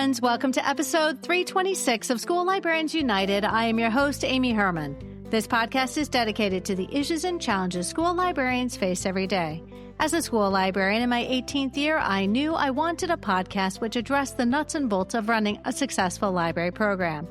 friends. Welcome to episode 326 of School Librarians United. I am your host, Amy Herman. This podcast is dedicated to the issues and challenges school librarians face every day. As a school librarian in my 18th year, I knew I wanted a podcast which addressed the nuts and bolts of running a successful library program.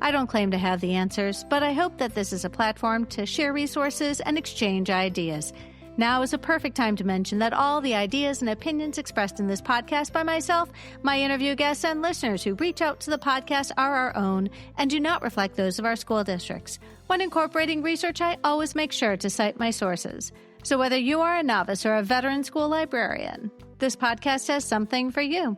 I don't claim to have the answers, but I hope that this is a platform to share resources and exchange ideas. Now is a perfect time to mention that all the ideas and opinions expressed in this podcast by myself, my interview guests, and listeners who reach out to the podcast are our own and do not reflect those of our school districts. When incorporating research, I always make sure to cite my sources. So whether you are a novice or a veteran school librarian, this podcast has something for you.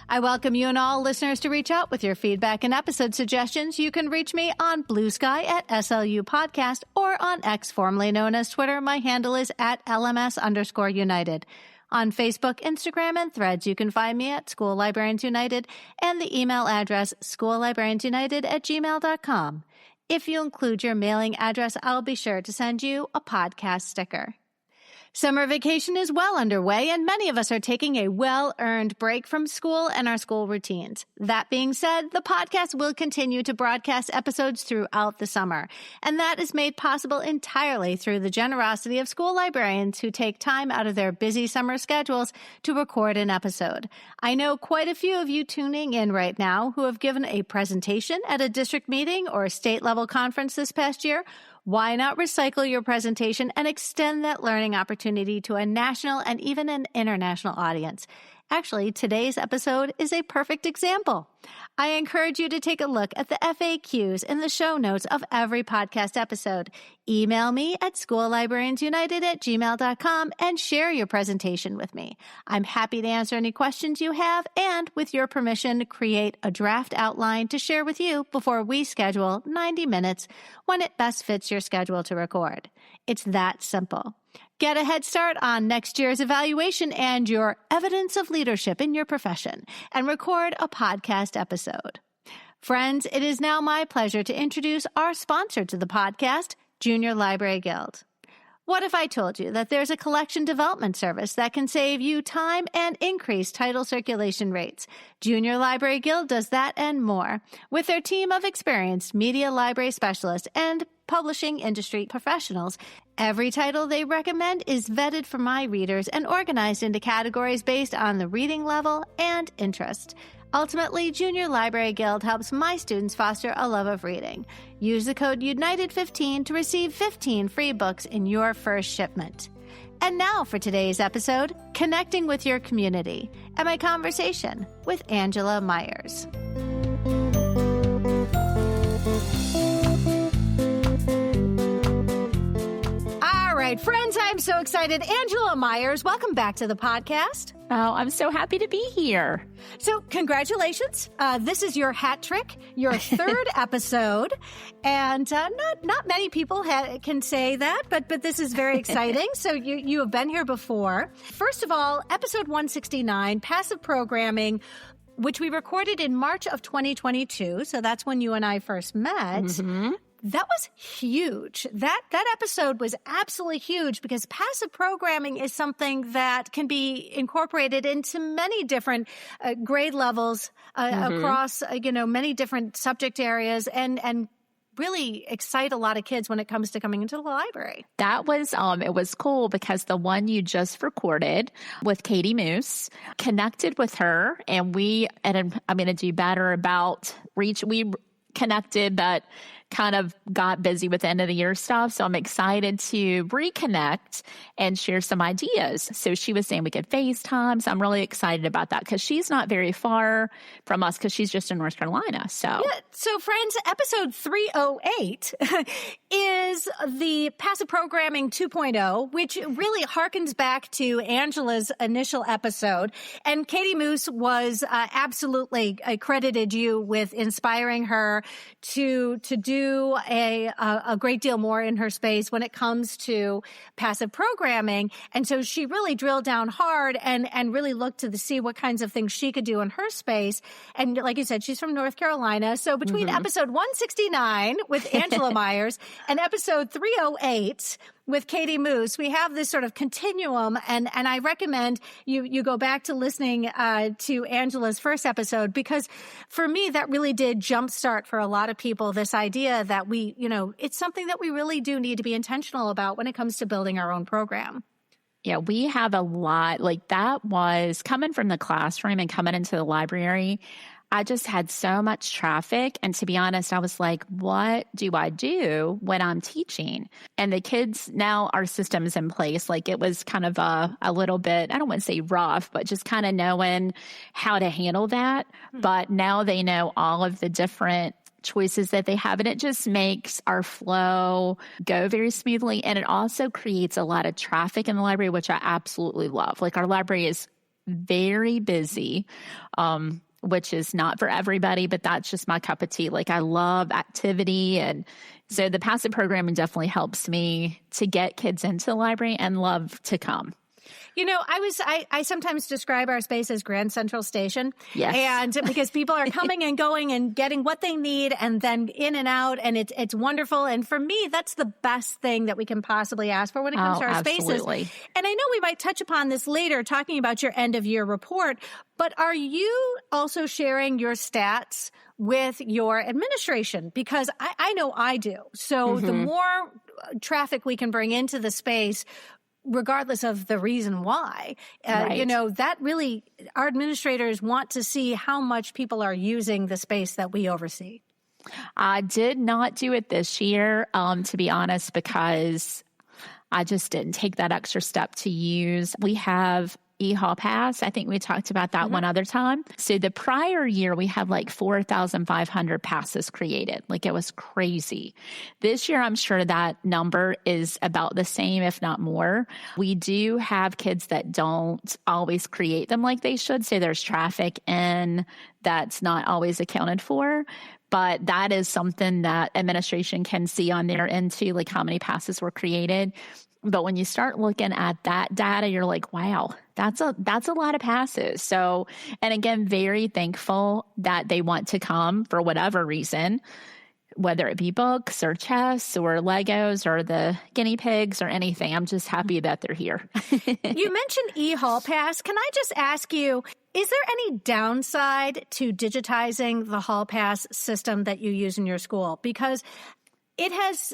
I welcome you and all listeners to reach out with your feedback and episode suggestions. You can reach me on Blue Sky at SLU Podcast or on X, formerly known as Twitter. My handle is at LMS_United. On Facebook, Instagram, and Threads, you can find me at School Librarians United and the email address schoollibrariansunited@gmail.com. If you include your mailing address, I'll be sure to send you a podcast sticker. Summer vacation is well underway, and many of us are taking a well-earned break from school and our school routines. That being said, the podcast will continue to broadcast episodes throughout the summer, and that is made possible entirely through the generosity of school librarians who take time out of their busy summer schedules to record an episode. I know quite a few of you tuning in right now who have given a presentation at a district meeting or a state-level conference this past year. Why not recycle your presentation and extend that learning opportunity to a national and even an international audience? Actually, today's episode is a perfect example. I encourage you to take a look at the FAQs in the show notes of every podcast episode. Email me at schoollibrariansunited@gmail.com and share your presentation with me. I'm happy to answer any questions you have and, with your permission, create a draft outline to share with you before we schedule 90 minutes when it best fits your schedule to record. It's that simple. Get a head start on next year's evaluation and your evidence of leadership in your profession and record a podcast episode. Friends, it is now my pleasure to introduce our sponsor to the podcast, Junior Library Guild. What if I told you that there's a collection development service that can save you time and increase title circulation rates? Junior Library Guild does that and more. With their team of experienced media library specialists and publishing industry professionals, every title they recommend is vetted for my readers and organized into categories based on the reading level and interest. Ultimately, Junior Library Guild helps my students foster a love of reading. Use the code UNITED15 to receive 15 free books in your first shipment. And now for today's episode, Connecting with Your Community, and my conversation with Angela Myers. All right, friends, I'm so excited. Angela Myers, welcome back to the podcast. Oh, I'm so happy to be here. So congratulations. This is your hat trick, your third episode. And not many people can say that, but this is very exciting. So you have been here before. First of all, episode 169, Passive Programming, which we recorded in March of 2022. So that's when you and I first met. Mm-hmm. That was huge. That episode was absolutely huge because passive programming is something that can be incorporated into many different grade levels across many different subject areas and really excite a lot of kids when it comes to coming into the library. That was, it was cool because the one you just recorded with Katie Moose, connected with her, and I'm going to do better about reach. We connected, but kind of got busy with the end of the year stuff. So I'm excited to reconnect and share some ideas. So she was saying we could FaceTime. So I'm really excited about that because she's not very far from us because she's just in North Carolina. So friends, episode 308 is the Passive Programming 2.0, which really harkens back to Angela's initial episode. And Katie Moose was absolutely credited you with inspiring her to do a great deal more in her space when it comes to passive programming. And so she really drilled down hard and really looked to see what kinds of things she could do in her space. And like you said, she's from North Carolina. So between episode 169 with Angela Myers and episode 308 with Katie Moose, we have this sort of continuum, and I recommend you go back to listening to Angela's first episode, because for me, that really did jumpstart for a lot of people this idea that it's something that we really do need to be intentional about when it comes to building our own program. Yeah, we have a lot. Like, that was coming from the classroom and coming into the library. I just had so much traffic. And to be honest, I was like, what do I do when I'm teaching? And the kids, now our system is in place. Like, it was kind of a little bit, I don't want to say rough, but just kind of knowing how to handle that. But now they know all of the different choices that they have, and it just makes our flow go very smoothly. And it also creates a lot of traffic in the library, which I absolutely love. Like, our library is very busy, which is not for everybody, but that's just my cup of tea. Like, I love activity. And so the passive programming definitely helps me to get kids into the library and love to come. I sometimes describe our space as Grand Central Station. Yes. And because people are coming and going and getting what they need and then in and out, and it's wonderful. And for me, that's the best thing that we can possibly ask for when it comes to our absolutely. spaces. And I know we might touch upon this later, talking about your end of year report, but are you also sharing your stats with your administration? Because I know I do. So the more traffic we can bring into the space, regardless of the reason why, right. That really, our administrators want to see how much people are using the space that we oversee. I did not do it this year, to be honest, because I just didn't take that extra step to use. We have Hall Pass. I think we talked about that one other time. So the prior year, we had like 4,500 passes created. Like, it was crazy. This year, I'm sure that number is about the same, if not more. We do have kids that don't always create them like they should. So there's traffic and that's not always accounted for. But that is something that administration can see on their end too, like how many passes were created. But when you start looking at that data, you're like, wow, that's a lot of passes. So, and again, very thankful that they want to come for whatever reason, whether it be books or chess or Legos or the guinea pigs or anything. I'm just happy that they're here. You mentioned Hall Pass. Can I just ask you, is there any downside to digitizing the Hall Pass system that you use in your school? Because it has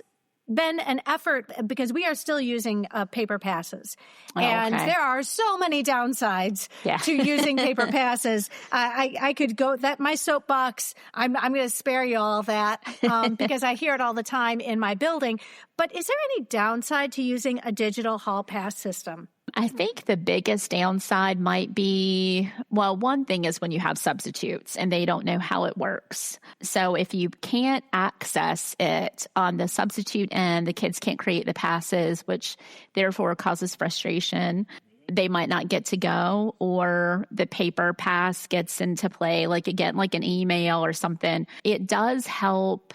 been an effort, because we are still using paper passes. And there are so many downsides to using paper passes. I could go, my soapbox, I'm going to spare you all that because I hear it all the time in my building. But is there any downside to using a digital Hall Pass system? I think the biggest downside might be, well, one thing is when you have substitutes and they don't know how it works. So if you can't access it on the substitute end, the kids can't create the passes, which therefore causes frustration. They might not get to go, or the paper pass gets into play, like again, like an email or something. It does help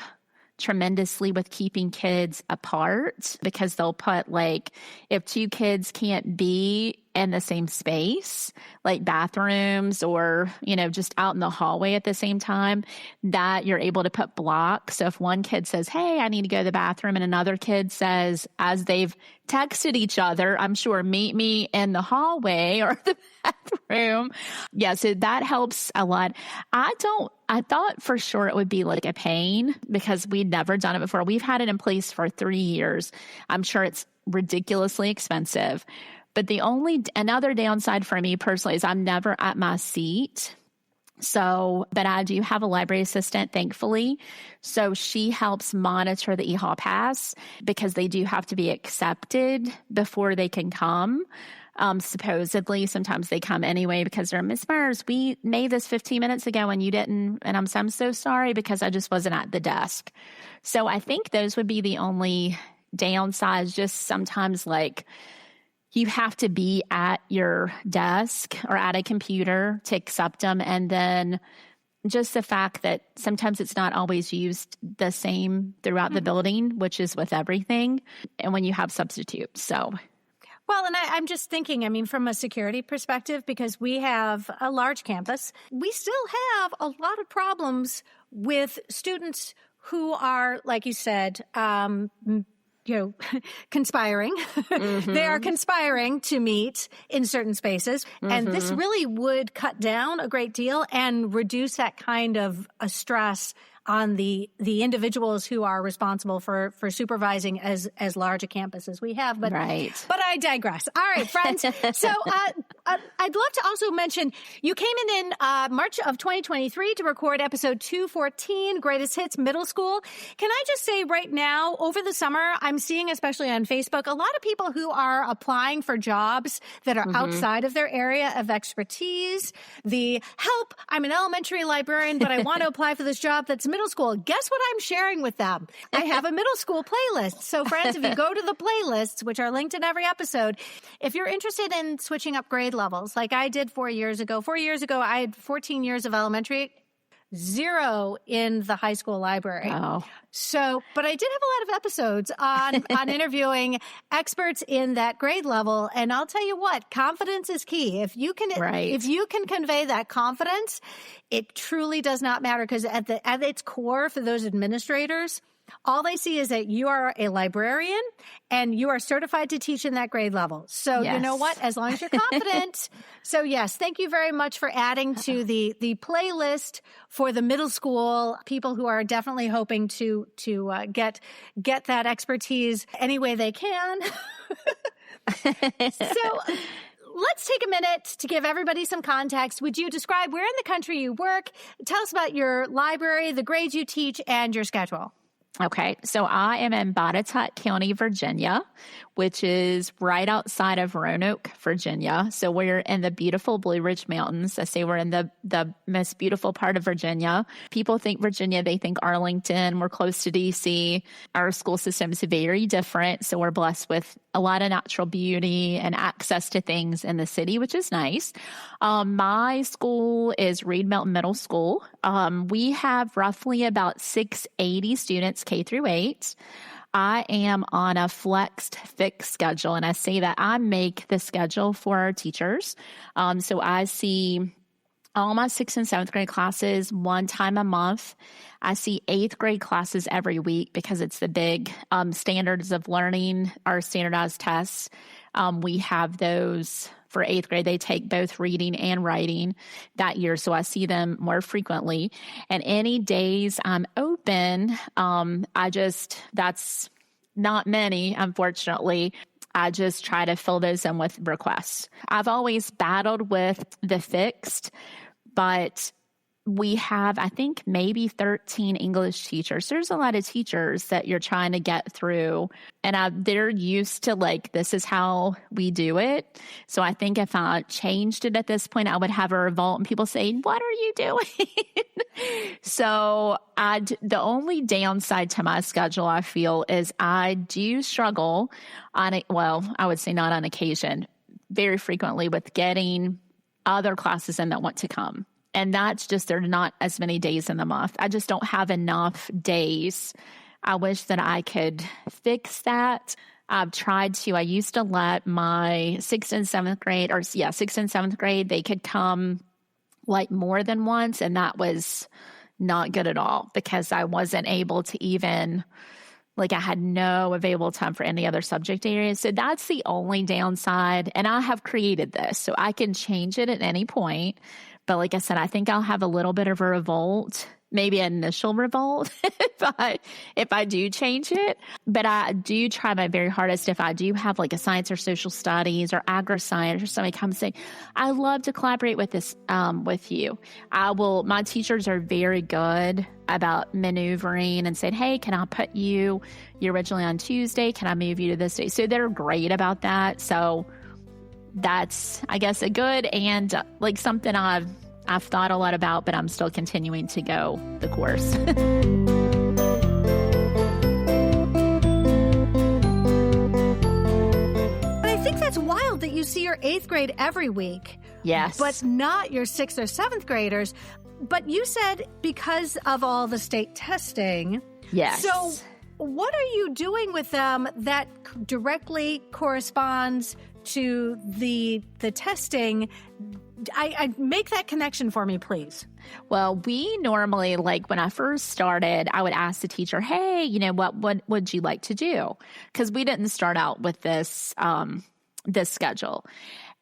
tremendously with keeping kids apart, because they'll put, like, if two kids can't be in the same space, like bathrooms or, just out in the hallway at the same time, that you're able to put blocks. So if one kid says, hey, I need to go to the bathroom, and another kid says, as they've texted each other, I'm sure, meet me in the hallway or the bathroom. Yeah, so that helps a lot. I thought for sure it would be like a pain because we'd never done it before. We've had it in place for 3 years. I'm sure it's ridiculously expensive. But another downside for me personally is I'm never at my seat. So, but I do have a library assistant, thankfully. So she helps monitor the Hall Pass, because they do have to be accepted before they can come. Supposedly, sometimes they come anyway because they're, Ms. Murs, we made this 15 minutes ago and you didn't. And I'm so sorry because I just wasn't at the desk. So I think those would be the only downsides. Just sometimes, like, you have to be at your desk or at a computer to accept them. And then just the fact that sometimes it's not always used the same throughout the building, which is with everything. And when you have substitutes, so. Well, and I'm just thinking, from a security perspective, because we have a large campus, we still have a lot of problems with students who are, like you said, conspiring. They are conspiring to meet in certain spaces. And this really would cut down a great deal and reduce that kind of a stress on the individuals who are responsible for supervising as large a campus as we have. But I digress. All right, friends. So I'd love to also mention you came in March of 2023 to record episode 214, Greatest Hits Middle School. Can I just say right now, over the summer, I'm seeing, especially on Facebook, a lot of people who are applying for jobs that are outside of their area of expertise. Help, I'm an elementary librarian, but I want to apply for this job that's middle school. Guess what I'm sharing with them? I have a middle school playlist. So friends, if you go to the playlists, which are linked in every episode, if you're interested in switching up grade levels, like I did 4 years ago, I had 14 years of elementary, 0 in the high school library. Wow. So, but I did have a lot of episodes on interviewing experts in that grade level. And I'll tell you what, confidence is key. If you can convey that confidence, it truly does not matter, because at its core for those administrators, all they see is that you are a librarian and you are certified to teach in that grade level. So you know what? As long as you're confident. So yes, thank you very much for adding to the playlist for the middle school people who are definitely hoping to get that expertise any way they can. So let's take a minute to give everybody some context. Would you describe where in the country you work? Tell us about your library, the grades you teach, and your schedule. Okay, so I am in Botetourt County, Virginia, which is right outside of Roanoke, Virginia. So we're in the beautiful Blue Ridge Mountains. I say we're in the most beautiful part of Virginia. People think Virginia, they think Arlington. We're close to D.C. Our school system is very different. So we're blessed with a lot of natural beauty and access to things in the city, which is nice. My school is Reed Mountain Middle School. We have roughly about 680 students K through 8. I am on a fixed schedule, and I say that I make the schedule for our teachers. So I see all my 6th and 7th grade classes one time a month. I see 8th grade classes every week because it's the big standards of learning, our standardized tests. We have those for 8th grade. They take both reading and writing that year, so I see them more frequently. And any days I'm open, that's not many, unfortunately. I just try to fill those in with requests. I've always battled with the fixed, but we have, I think, maybe 13 English teachers. There's a lot of teachers that you're trying to get through, and they're used to, like, this is how we do it. So I think if I changed it at this point, I would have a revolt and people saying, what are you doing? So the only downside to my schedule, I feel, is I do struggle I would say not on occasion, very frequently with getting other classes in that want to come. And that's just, there are not as many days in the month. I just don't have enough days. I wish that I could fix that. I've tried to. I used to let my 6th and 7th grade, 6th and 7th grade, they could come like more than once. And that was not good at all because I wasn't able to even, I had no available time for any other subject areas. So that's the only downside. And I have created this, so I can change it at any point. But like I said, I think I'll have a little bit of a revolt, maybe an initial revolt if I do change it. But I do try my very hardest if I do have like a science or social studies or agri-science or somebody comes saying, I love to collaborate with this, with you. My teachers are very good about maneuvering and saying, hey, can I put you're originally on Tuesday, can I move you to this day? So they're great about that. So that's, I guess, a good and like something I've thought a lot about, but I'm still continuing to go the course. But I think that's wild that you see your 8th grade every week. Yes. But not your 6th or 7th graders. But you said because of all the state testing. Yes. So what are you doing with them that directly corresponds to the testing I make that connection for me, please. Well, we normally, like when I first started, I would ask the teacher, hey, what would you like to do? Because we didn't start out with this schedule.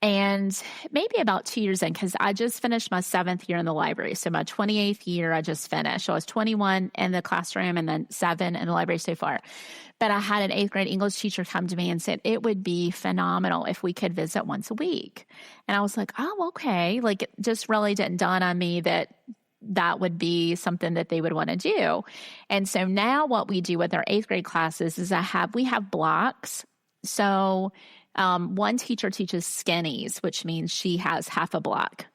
And maybe about 2 years in, because I just finished my 7th year in the library. So my 28th year, I just finished. So I was 21 in the classroom and then 7 in the library so far. But I had an 8th grade English teacher come to me and said, it would be phenomenal if we could visit once a week. And I was like, oh, okay. Like, it just really didn't dawn on me that would be something that they would want to do. And so now what we do with our 8th grade classes is we have blocks. So one teacher teaches skinnies, which means she has half a block.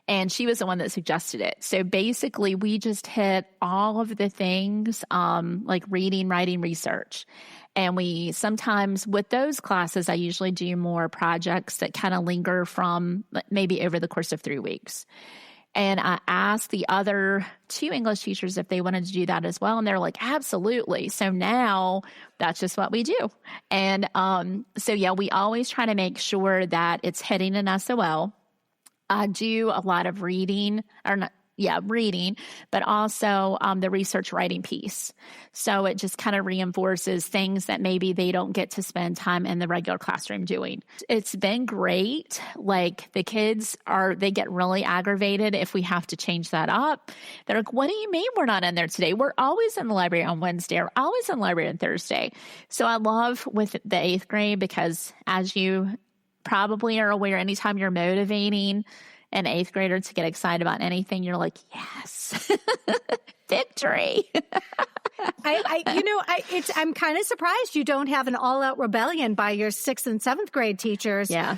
And she was the one that suggested it. So basically, we just hit all of the things like reading, writing, research. And we sometimes, with those classes, I usually do more projects that kind of linger from maybe over the course of 3 weeks. And I asked the other 2 English teachers if they wanted to do that as well. And they're like, absolutely. So now that's just what we do. And so, yeah, we always try to make sure that it's hitting an SOL. I do a lot of reading, but also the research writing piece. So it just kind of reinforces things that maybe they don't get to spend time in the regular classroom doing. It's been great. Like the kids they get really aggravated if we have to change that up. They're like, what do you mean we're not in there today? We're always in the library on Wednesday or always in the library on Thursday. So I love with the 8th grade because as you probably are aware, anytime you're motivating an 8th grader to get excited about anything, you're like, yes, victory. I'm kind of surprised you don't have an all-out rebellion by your 6th and 7th grade teachers. Yeah.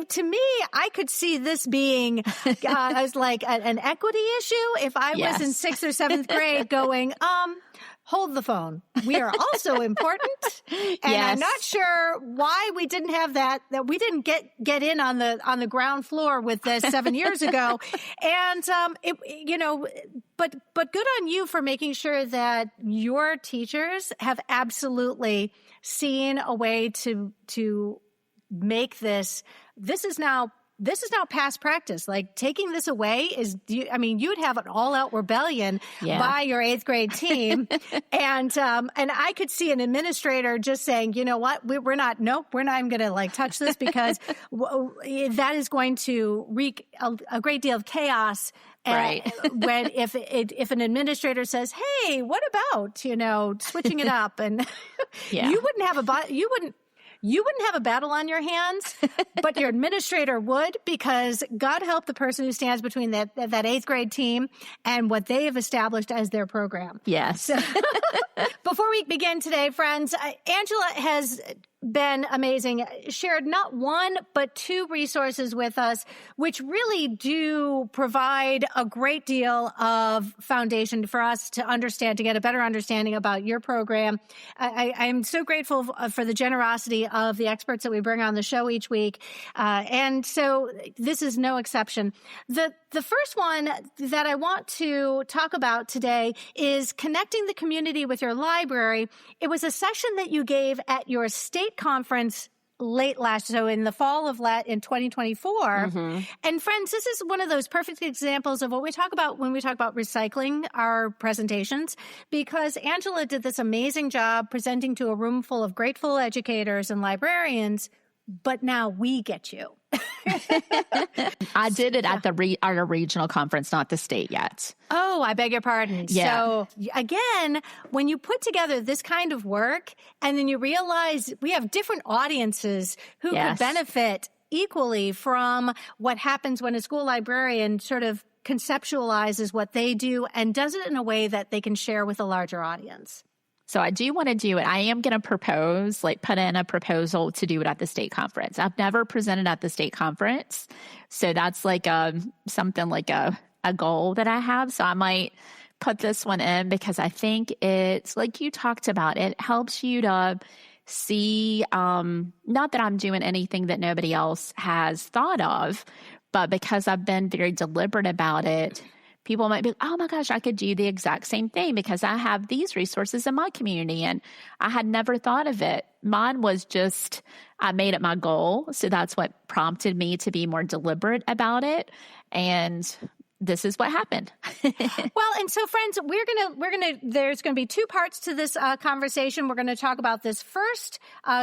To me, I could see this being as like an equity issue. If I was in 6th or 7th grade going, hold the phone. We are also important. And I'm not sure why we didn't have that we didn't get in on the ground floor with this 7 years ago. And, but good on you for making sure that your teachers have absolutely seen a way to make this is now past practice. Like taking this away you'd have an all-out rebellion by your 8th grade team. And I could see an administrator just saying, you know what, we're not even going to like touch this because that is going to wreak a great deal of chaos. Right. When if an administrator says, hey, what about, switching it up and you wouldn't have a battle on your hands, but your administrator would, because God help the person who stands between that 8th grade team and what they have established as their program. Yes. So, before we begin today, friends, Angela has been amazing, shared not one, but 2 resources with us, which really do provide a great deal of foundation for us to understand, to get a better understanding about your program. I'm so grateful for the generosity of the experts that we bring on the show each week. And so this is no exception. The first one that I want to talk about today is connecting the community with your library. It was a session that you gave at your state conference so in the fall of in 2024. Mm-hmm. And friends, this is one of those perfect examples of what we talk about when we talk about recycling our presentations, because Angela did this amazing job presenting to a room full of grateful educators and librarians, but now we get you. I did it at our regional conference, not the state yet. Oh, I beg your pardon. Yeah. So again, when you put together this kind of work and then you realize we have different audiences who could benefit equally from what happens when a school librarian sort of conceptualizes what they do and does it in a way that they can share with a larger audience. So I do want to do it. I am going to put in a proposal to do it at the state conference. I've never presented at the state conference. So that's like something like a goal that I have. So I might put this one in because I think it's like you talked about, it helps you to see, not that I'm doing anything that nobody else has thought of, but because I've been very deliberate about it, people might be, oh my gosh, I could do the exact same thing because I have these resources in my community and I had never thought of it. Mine was just, I made it my goal. So that's what prompted me to be more deliberate about it. And this is what happened. Well, and so friends, there's going to be two parts to this conversation. We're going to talk about this first,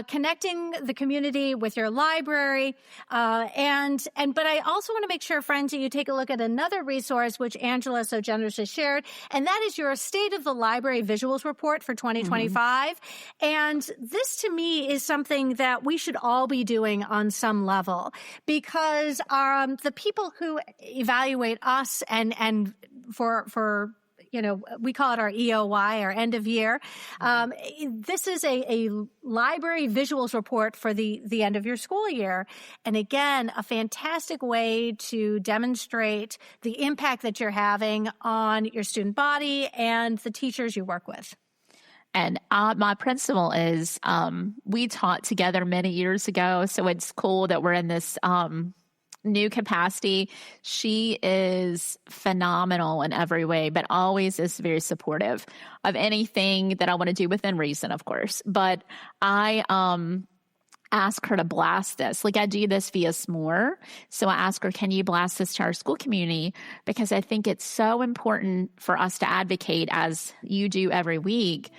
connecting the community with your library. But I also want to make sure, friends, that you take a look at another resource, which Angela so generously shared, and that is your State of the Library Visuals Report for 2025. And this, to me, is something that we should all be doing on some level, because the people who evaluate us and for we call it our EOY, our end of year. This is a library visuals report for the end of your school year. And again, a fantastic way to demonstrate the impact that you're having on your student body and the teachers you work with. And my principal is, we taught together many years ago. So it's cool that we're in this, new capacity. She is phenomenal in every way, but always is very supportive of anything that I want to do within reason, of course. But I ask her to blast this. Like I do this via SMORE. So I ask her, can you blast this to our school community? Because I think it's so important for us to advocate, as you do every week.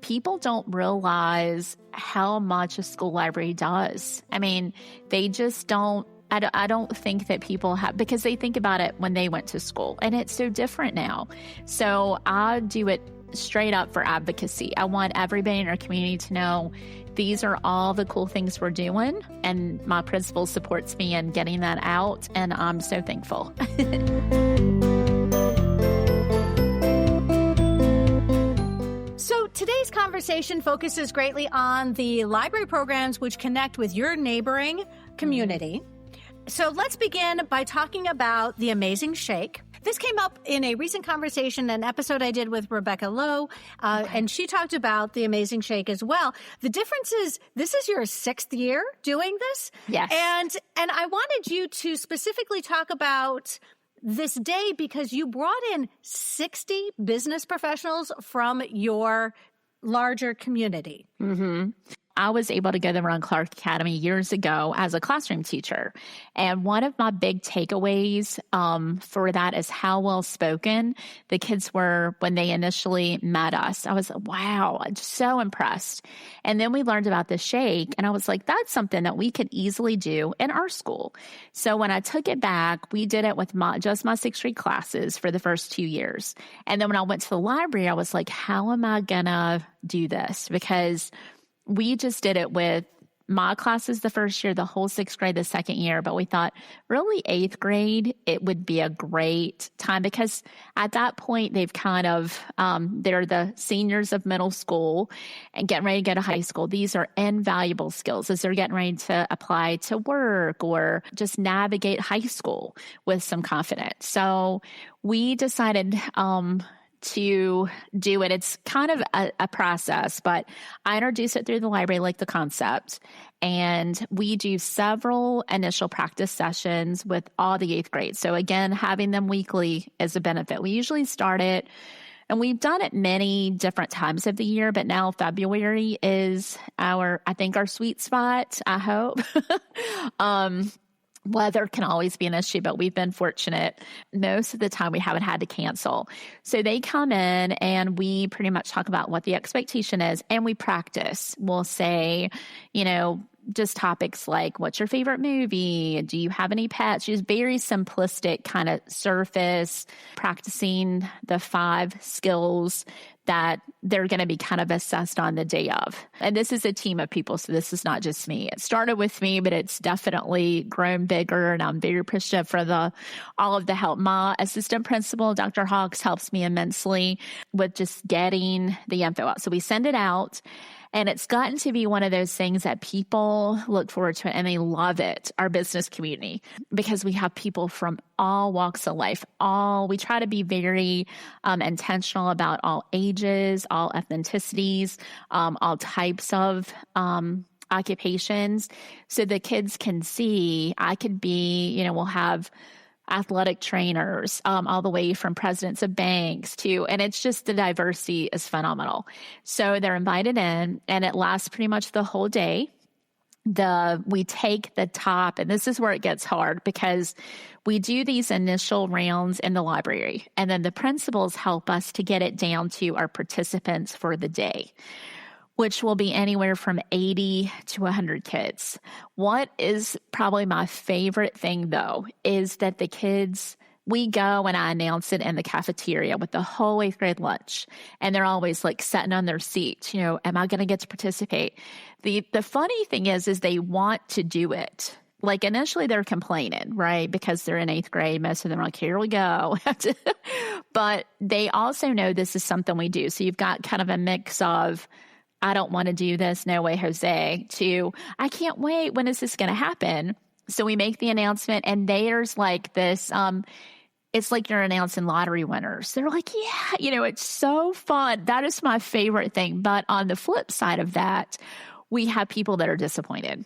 People don't realize how much a school library does. I mean, they just don't. I don't think that people have, because they think about it when they went to school, and it's so different now. So I do it straight up for advocacy. I want everybody in our community to know these are all the cool things we're doing, and my principal supports me in getting that out, and I'm so thankful. So today's conversation focuses greatly on the library programs which connect with your neighboring community. So let's begin by talking about the Amazing Shake. This came up in a recent conversation, an episode I did with Rebecca Lowe, and she talked about the Amazing Shake as well. The difference is this is your 6th year doing this. Yes. And I wanted you to specifically talk about this day because you brought in 60 business professionals from your larger community. Mm-hmm. I was able to go to the Ron Clark Academy years ago as a classroom teacher. And one of my big takeaways for that is how well spoken the kids were when they initially met us. I was, wow, just so impressed. And then we learned about the shake, and I was like, that's something that we could easily do in our school. So when I took it back, we did it with just my 6th grade classes for the first 2 years. And then when I went to the library, I was like, how am I going to do this? Because we just did it with my classes the first year, the whole 6th grade the second year. But we thought really 8th grade, it would be a great time because at that point they've kind of, they're the seniors of middle school and getting ready to go to high school. These are invaluable skills as they're getting ready to apply to work or just navigate high school with some confidence. So we decided, to do it. It's kind of a process, but I introduce it through the library, like the concept. And we do several initial practice sessions with all the 8th grade. So again, having them weekly is a benefit. We usually start it, and we've done it many different times of the year, but now February is I think our sweet spot, I hope. Weather can always be an issue, but we've been fortunate. Most of the time we haven't had to cancel. So they come in and we pretty much talk about what the expectation is and we practice. We'll say, just topics like, what's your favorite movie? Do you have any pets? Just very simplistic kind of surface, practicing the 5 skills that they're going to be kind of assessed on the day of. And this is a team of people, so this is not just me. It started with me, but it's definitely grown bigger, and I'm very appreciative for all of the help. My assistant principal, Dr. Hawks, helps me immensely with just getting the info out. So we send it out, and it's gotten to be one of those things that people look forward to it and they love it, our business community, because we have people from all walks of life. We try to be very intentional about all ages, all ethnicities, all types of occupations, so the kids can see I could be, we'll have athletic trainers, all the way from presidents of banks and it's just the diversity is phenomenal. So they're invited in and it lasts pretty much the whole day. We take the top, and this is where it gets hard because we do these initial rounds in the library, and then the principals help us to get it down to our participants for the day, which will be anywhere from 80 to 100 kids. What is probably my favorite thing, though, is that the kids, we go and I announce it in the cafeteria with the whole 8th grade lunch. And they're always like sitting on their seats, am I going to get to participate? The funny thing is they want to do it. Like initially they're complaining, right? Because they're in 8th grade. Most of them are like, here we go. But they also know this is something we do. So you've got kind of a mix of, I don't want to do this. No way, Jose, to, I can't wait. When is this going to happen? So we make the announcement and there's like this, it's like you're announcing lottery winners. They're like, yeah, it's so fun. That is my favorite thing. But on the flip side of that, we have people that are disappointed.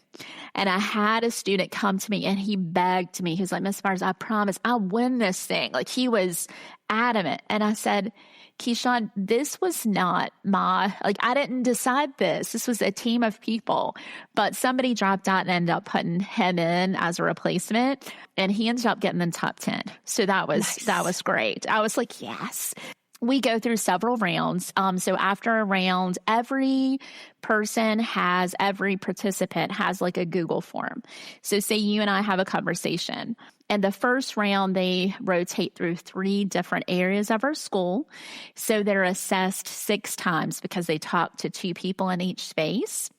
And I had a student come to me and he begged me. He's like, Miss Myers, I promise I'll win this thing. Like he was adamant. And I said, Keyshawn, this was not I didn't decide this. This was a team of people, but somebody dropped out and ended up putting him in as a replacement. And he ended up getting in the top 10. So that was great. I was like, yes. We go through several rounds. So after a round, every participant has like a Google form. So say you and I have a conversation. And the first round, they rotate through 3 different areas of our school. So they're assessed 6 times because they talk to 2 people in each space.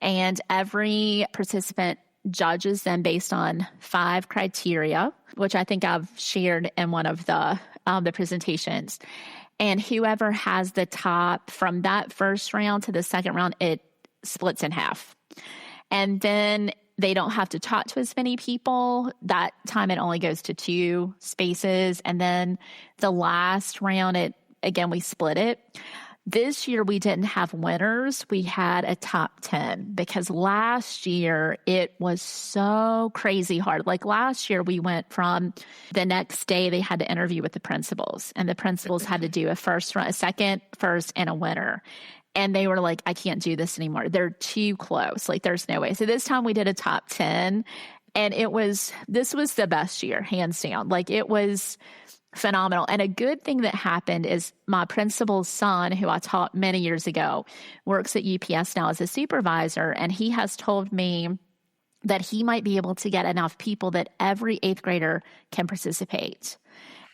And every participant judges them based on 5 criteria, which I think I've shared in one of the presentations. And whoever has the top from that first round to the second round, it splits in half. And then they don't have to talk to as many people. That time it only goes to 2 spaces. And then the last round, we split it. This year, we didn't have winners. We had a top 10 because last year it was so crazy hard. Like last year, we went from the next day, they had to interview with the principals, and the principals had to do a second, first, and a winner. And they were like, I can't do this anymore. They're too close. Like there's no way. So this time we did a top 10, and this was the best year, hands down. Like it was phenomenal. And a good thing that happened is my principal's son, who I taught many years ago, works at UPS now as a supervisor. And he has told me that he might be able to get enough people that every 8th grader can participate.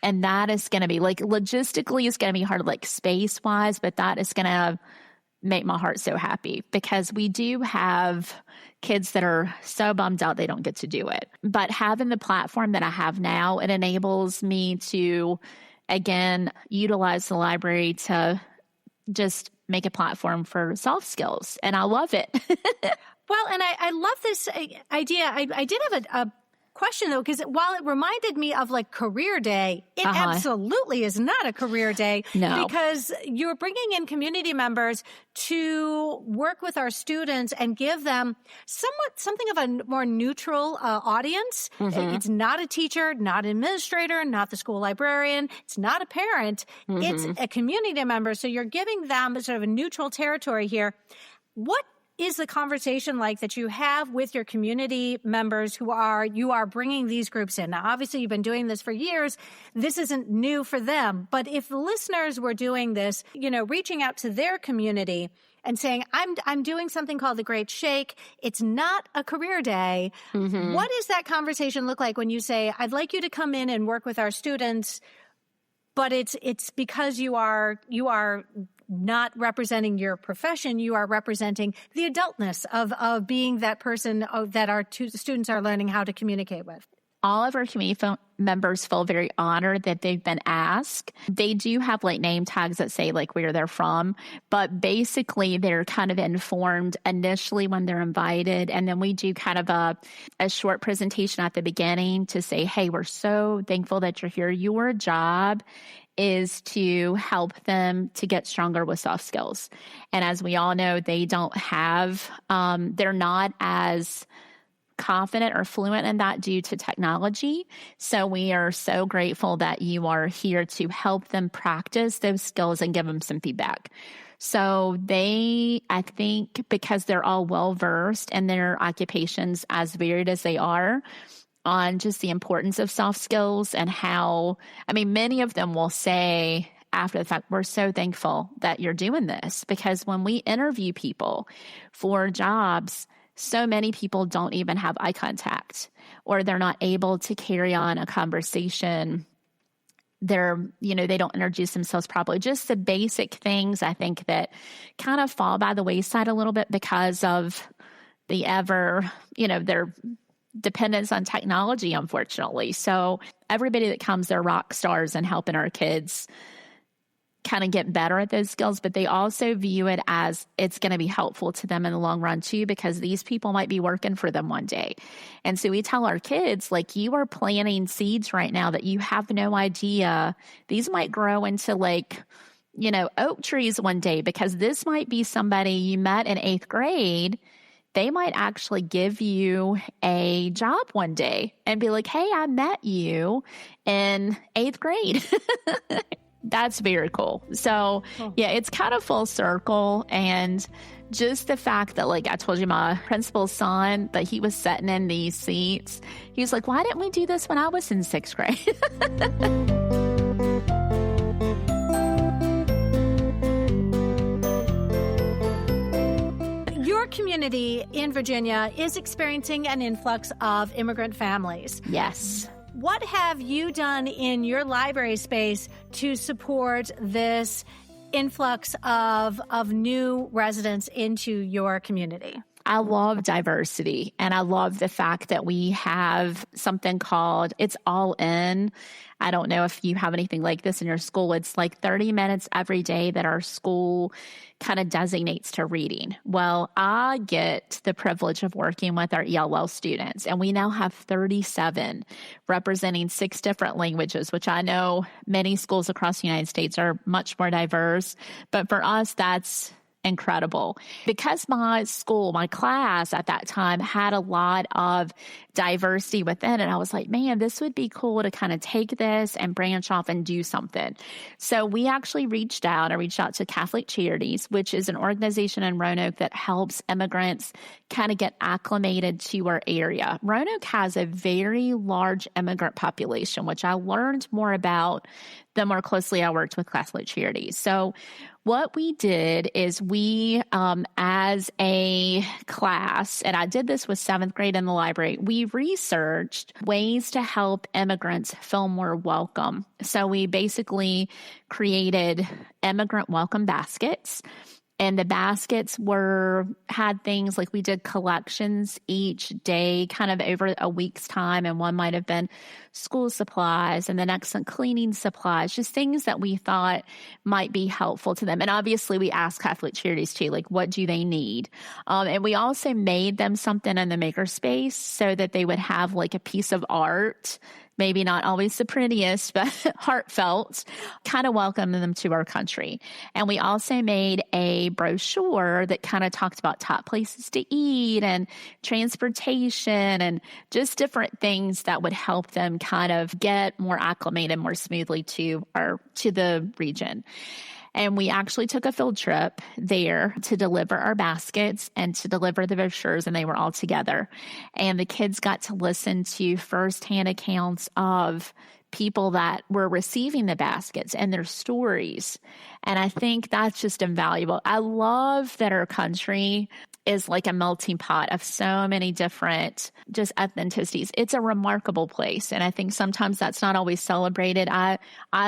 And that is going to be like, logistically, it's going to be hard, like space wise, but that is going to make my heart so happy because we do have kids that are so bummed out they don't get to do it. But having the platform that I have now, it enables me to, again, utilize the library to just make a platform for soft skills. And I love it. Well, and I love this idea. I did have a question, though, because while it reminded me of like career day, it absolutely is not a career day. No. Because you're bringing in community members to work with our students and give them something of a more neutral audience. Mm-hmm. It's not a teacher, not an administrator, not the school librarian. It's not a parent. Mm-hmm. It's a community member. So you're giving them sort of a neutral territory here. What is the conversation like that you have with your community members you are bringing these groups in? Now, obviously, you've been doing this for years. This isn't new for them. But if the listeners were doing this, reaching out to their community and saying, I'm doing something called the Great Shake. It's not a career day. Mm-hmm. What does that conversation look like when you say, I'd like you to come in and work with our students, but it's because you are not representing your profession, you are representing the adultness of being that person that our students are learning how to communicate with. All of our community members feel very honored that they've been asked. They do have like name tags that say like where they're from, but basically they're kind of informed initially when they're invited. And then we do kind of a short presentation at the beginning to say, hey, we're so thankful that you're here. Your job is to help them to get stronger with soft skills. And as we all know, they don't have, they're not as confident or fluent in that due to technology. So we are so grateful that you are here to help them practice those skills and give them some feedback. So I think because they're all well-versed in their occupations, as varied as they are, on just the importance of soft skills and how, many of them will say after the fact, we're so thankful that you're doing this, because when we interview people for jobs, so many people don't even have eye contact, or they're not able to carry on a conversation. They don't introduce themselves properly. Just the basic things, I think, that kind of fall by the wayside a little bit because of their dependence on technology, unfortunately. So everybody that comes, they're rock stars in helping our kids kind of get better at those skills, but they also view it as it's going to be helpful to them in the long run too, because these people might be working for them one day. And so we tell our kids, like, you are planting seeds right now that you have no idea. These might grow into oak trees one day, because this might be somebody you met in 8th grade. They might actually give you a job one day and be like, hey, I met you in 8th grade. That's very cool. So yeah, it's kind of full circle. And just the fact that, like I told you, my principal's son, that he was sitting in these seats, he was like, why didn't we do this when I was in 6th grade? Your community in Virginia is experiencing an influx of immigrant families. Yes. What have you done in your library space to support this influx of new residents into your community? I love diversity, and I love the fact that we have something called It's All In. I don't know if you have anything like this in your school. It's like 30 minutes every day that our school kind of designates to reading. Well, I get the privilege of working with our ELL students, and we now have 37 representing 6 different languages, which I know many schools across the United States are much more diverse. But for us, that's incredible, because my class at that time had a lot of diversity within it. I was like, man, this would be cool to kind of take this and branch off and do something. So we actually reached out to Catholic Charities, which is an organization in Roanoke that helps immigrants kind of get acclimated to our area. Roanoke has a very large immigrant population, which I learned more about the more closely I worked with Catholic Charities. So what we did is we, as a class, and I did this with 7th grade in the library, we researched ways to help immigrants feel more welcome. So we basically created immigrant welcome baskets. And the baskets had things like, we did collections each day, kind of over a week's time. And one might have been school supplies, and the next one cleaning supplies, just things that we thought might be helpful to them. And obviously we asked Catholic Charities too, like, what do they need? And we also made them something in the makerspace so that they would have like a piece of art, maybe not always the prettiest, but heartfelt, kind of welcoming them to our country. And we also made a brochure that kind of talked about top places to eat and transportation and just different things that would help them kind of get more acclimated more smoothly to the region. And we actually took a field trip there to deliver our baskets and to deliver the brochures, and they were all together. And the kids got to listen to firsthand accounts of people that were receiving the baskets and their stories. And I think that's just invaluable. I love that our country is like a melting pot of so many different just ethnicities. It's a remarkable place. And I think sometimes that's not always celebrated. I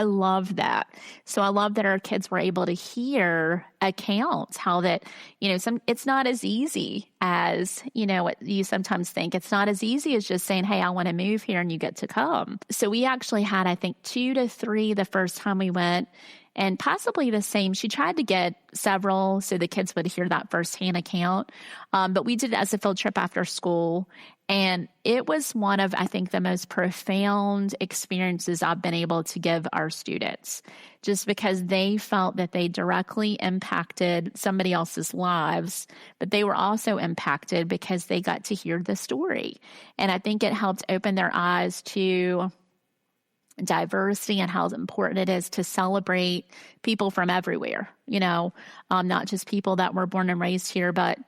love that. So I love that our kids were able to hear accounts, how that, it's not as easy as, what you sometimes think. It's not as easy as just saying, hey, I want to move here and you get to come. So we actually had, I think, 2 to 3 the first time we went. and possibly the same. She tried to get several so the kids would hear that firsthand account. But we did it as a field trip after school. And it was one of, I think, the most profound experiences I've been able to give our students, just because they felt that they directly impacted somebody else's lives, but they were also impacted because they got to hear the story. And I think it helped open their eyes to diversity and how important it is to celebrate people from everywhere, not just people that were born and raised here, but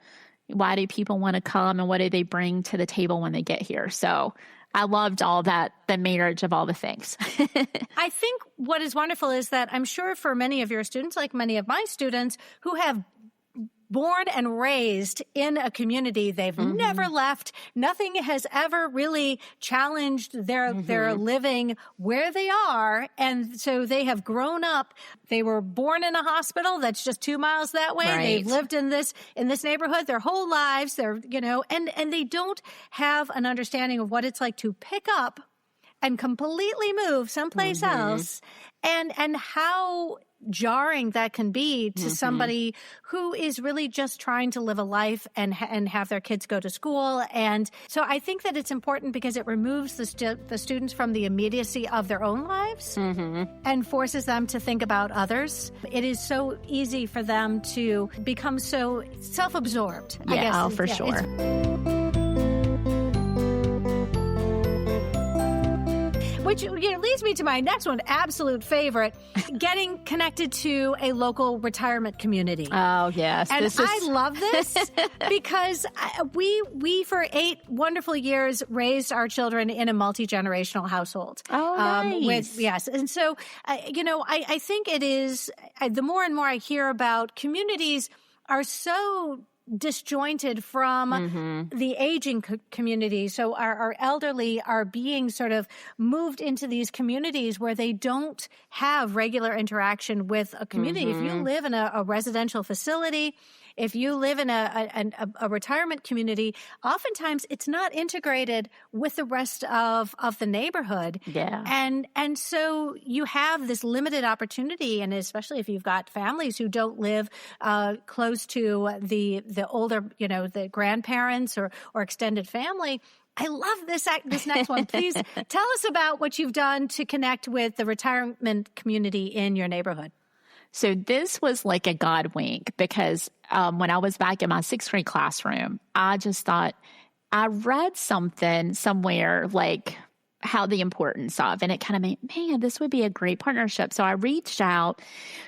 why do people want to come and what do they bring to the table when they get here? So I loved all that, the marriage of all the things. I think what is wonderful is that I'm sure for many of your students, like many of my students who have born and raised in a community they've never left. Nothing has ever really challenged their living where they are. And so they have grown up. They were born in a hospital that's just 2 miles that way. Right. They've lived in this neighborhood their whole lives. They're, and they don't have an understanding of what it's like to pick up and completely move someplace else, and how jarring that can be to somebody who is really just trying to live a life and have their kids go to school. And so I think that it's important because it removes the students from the immediacy of their own lives and forces them to think about others. It is so easy for them to become so self-absorbed. Yeah, I guess. for sure. Which leads me to my next one, absolute favorite, getting connected to a local retirement community. Oh, yes. And I love this because we for 8 wonderful years raised our children in a multi-generational household. Oh, nice. Yes. And so, I think it is, the more and more I hear about communities are so disjointed from the aging community. So our elderly are being sort of moved into these communities where they don't have regular interaction with a community. If you live in a residential facility, if you live in a retirement community, oftentimes it's not integrated with the rest of the neighborhood. Yeah. And so you have this limited opportunity, and especially if you've got families who don't live close to the older, the grandparents or extended family. I love this next one. Please tell us about what you've done to connect with the retirement community in your neighborhood. So this was like a God wink because when I was back in my 6th grade classroom, I just thought I read something somewhere like how the importance of, and it kind of made, man, this would be a great partnership. So I reached out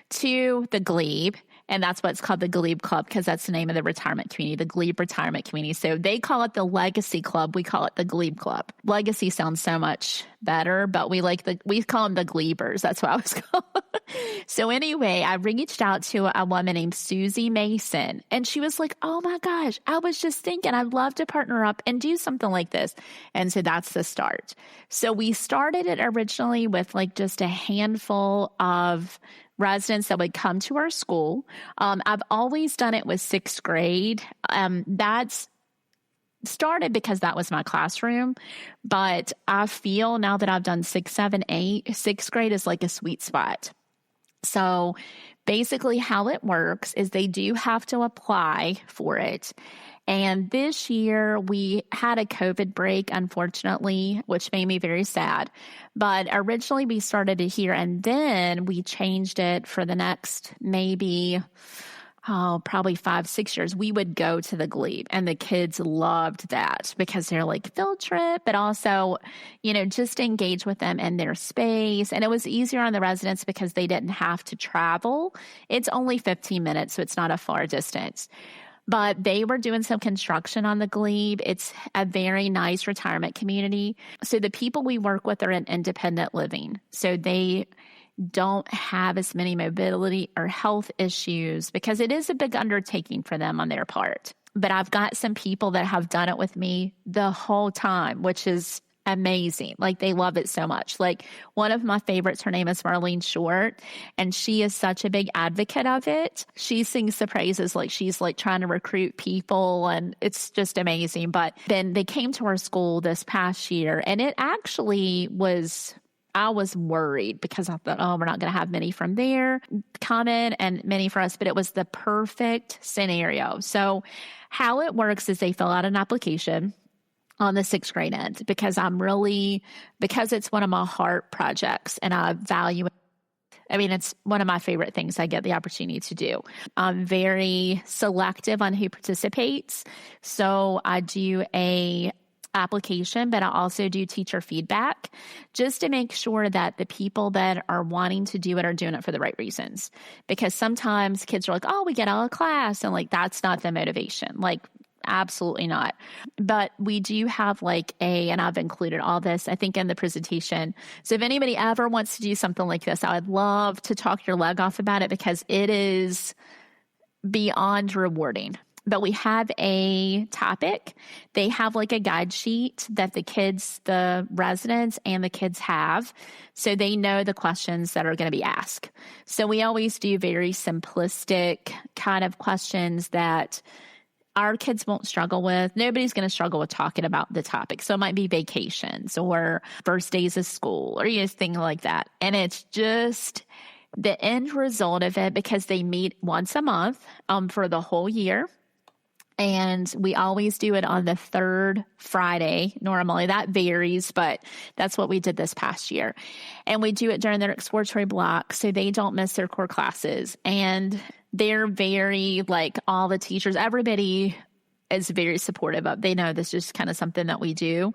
to the Glebe, and that's what's called the Glebe Club because that's the name of the retirement community, the Glebe Retirement Community. So they call it the Legacy Club. We call it the Glebe Club. Legacy sounds so much better, but we call them the Glebers. That's what I was called. So anyway, I reached out to a woman named Susie Mason, and she was like, oh my gosh, I was just thinking I'd love to partner up and do something like this. And so that's the start. So we started it originally with like just a handful of residents that would come to our school. I've always done it with 6th grade. That's started because that was my classroom, but I feel now that I've done 6, 7, 8, 6th grade is like a sweet spot. So basically how it works is they do have to apply for it. And this year we had a COVID break, unfortunately, which made me very sad. But originally we started it here and then we changed it for the next probably 5, 6 years. We would go to the Glebe and the kids loved that because they're like field trip, but also, just engage with them in their space. And it was easier on the residents because they didn't have to travel. It's only 15 minutes, so it's not a far distance. But they were doing some construction on the Glebe. It's a very nice retirement community. So the people we work with are in independent living. So they don't have as many mobility or health issues because it is a big undertaking for them on their part. But I've got some people that have done it with me the whole time, which is amazing. Like they love it so much. Like one of my favorites, her name is Marlene Short, and she is such a big advocate of it. She sings the praises like she's like trying to recruit people, and it's just amazing. But then they came to our school this past year, and it actually was I was worried because I thought, oh, we're not going to have many from there come in and many for us, but it was the perfect scenario. So how it works is they fill out an application on the 6th grade end because it's one of my heart projects and I value it. I mean, it's one of my favorite things I get the opportunity to do. I'm very selective on who participates. So I do a application, but I also do teacher feedback just to make sure that the people that are wanting to do it are doing it for the right reasons. Because sometimes kids are like, oh, we get out of class. And like, that's not the motivation. Like, absolutely not. But we do have and I've included all this, I think, in the presentation. So if anybody ever wants to do something like this, I would love to talk your leg off about it because it is beyond rewarding. But we have a topic. They have a guide sheet that the residents and the kids have. So they know the questions that are going to be asked. So we always do very simplistic kind of questions that our kids won't struggle with. Nobody's going to struggle with talking about the topic. So it might be vacations or first days of school or things like that. And it's just the end result of it because they meet once a month for the whole year. And we always do it on the 3rd Friday. Normally that varies, but that's what we did this past year. And we do it during their exploratory block so they don't miss their core classes. And they're very, all the teachers, everybody is very supportive of. They know this is just kind of something that we do.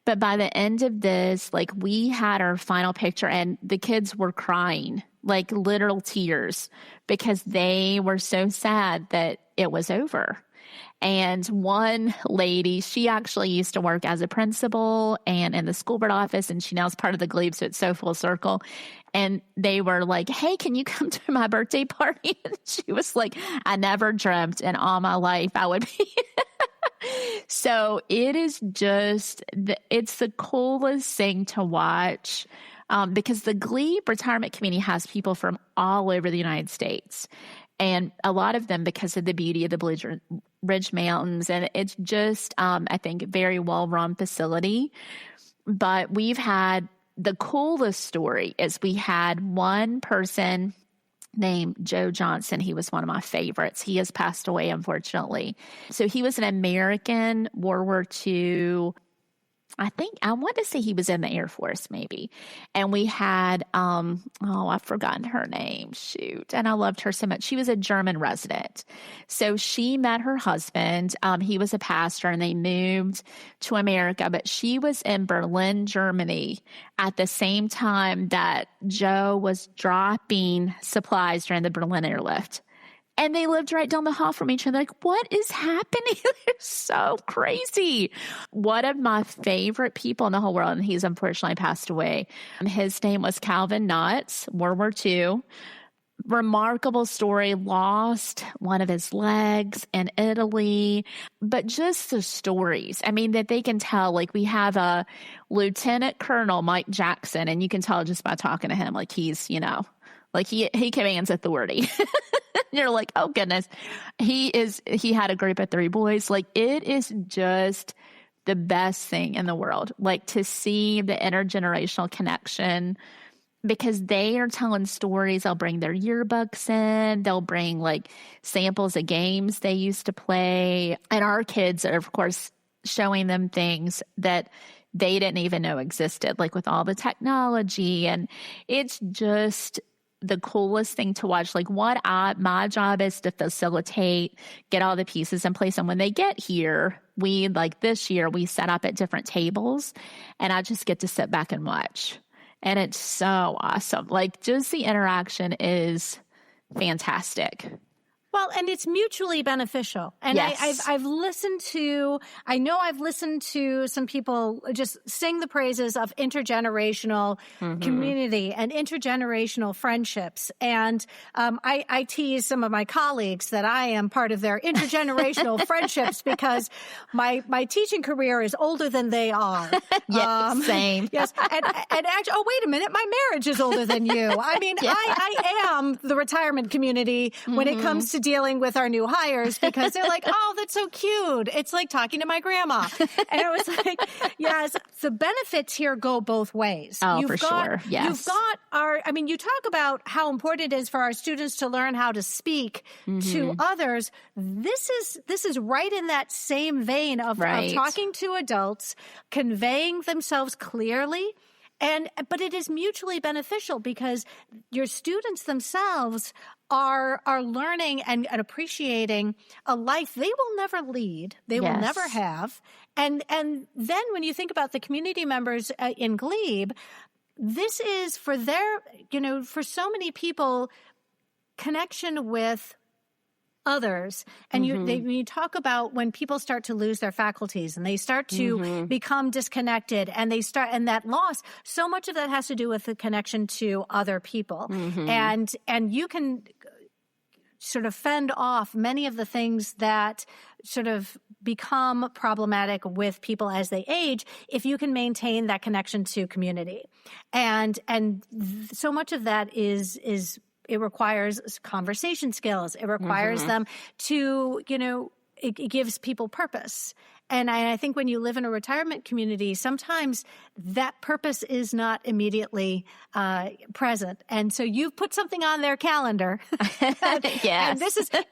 But by the end of this, we had our final picture and the kids were crying, literal tears, because they were so sad that it was over. And one lady, she actually used to work as a principal and in the school board office, and she now is part of the Glebe, so it's so full circle. And they were like, hey, can you come to my birthday party? And she was like, I never dreamt in all my life I would be. So it is just, it's the coolest thing to watch. Because the Glebe retirement community has people from all over the United States. And a lot of them because of the beauty of the Blue Ridge Mountains. And it's just, I think, a very well-run facility. But we've had the coolest story is we had one person named Joe Johnson. He was one of my favorites. He has passed away, unfortunately. So he was an American World War II. I want to say he was in the Air Force maybe. And we had, I've forgotten her name. Shoot. And I loved her so much. She was a German resident. So she met her husband. He was a pastor and they moved to America, but she was in Berlin, Germany at the same time that Joe was dropping supplies during the Berlin airlift. And they lived right down the hall from each other. What is happening? It's so crazy. One of my favorite people in the whole world, and he's unfortunately passed away. His name was Calvin Knotts, World War II. Remarkable story, lost one of his legs in Italy. But just the stories, that they can tell. We have a Lieutenant Colonel, Mike Jackson, and you can tell just by talking to him, he's, he commands authority. You're like, oh goodness. He had a group of 3 boys. It is just the best thing in the world. To see the intergenerational connection because they are telling stories. They'll bring their yearbooks in. They'll bring samples of games they used to play. And our kids are, of course, showing them things that they didn't even know existed, with all the technology. And it's just the coolest thing to watch. My job is to facilitate, get all the pieces in place. And when they get here, we, this year, we set up at different tables and I just get to sit back and watch. And it's so awesome. Just the interaction is fantastic. Well, and it's mutually beneficial. And yes. I've listened to some people just sing the praises of intergenerational community and intergenerational friendships. And I tease some of my colleagues that I am part of their intergenerational friendships because my teaching career is older than they are. Yes, same. Yes. And actually, oh, wait a minute, my marriage is older than you. Yeah. I am the retirement community when it comes to dealing with our new hires because they're like, oh, that's so cute. It's like talking to my grandma. And I was like, yes, the benefits here go both ways. Oh, for sure. Yes. You've got you talk about how important it is for our students to learn how to speak to others. This is right in that same vein of talking to adults, conveying themselves clearly. But it is mutually beneficial because your students themselves are learning and appreciating a life they will never lead, they will never have. And then when you think about the community members in Glebe, this is for for so many people, connection with others. And when you talk about when people start to lose their faculties and they start to become disconnected and and that loss, so much of that has to do with the connection to other people. And you can sort of fend off many of the things that sort of become problematic with people as they age if you can maintain that connection to community. And so much of that is it requires conversation skills. It requires them to, it gives people purpose. And I think when you live in a retirement community, sometimes that purpose is not immediately present. And so you've put something on their calendar. Yes.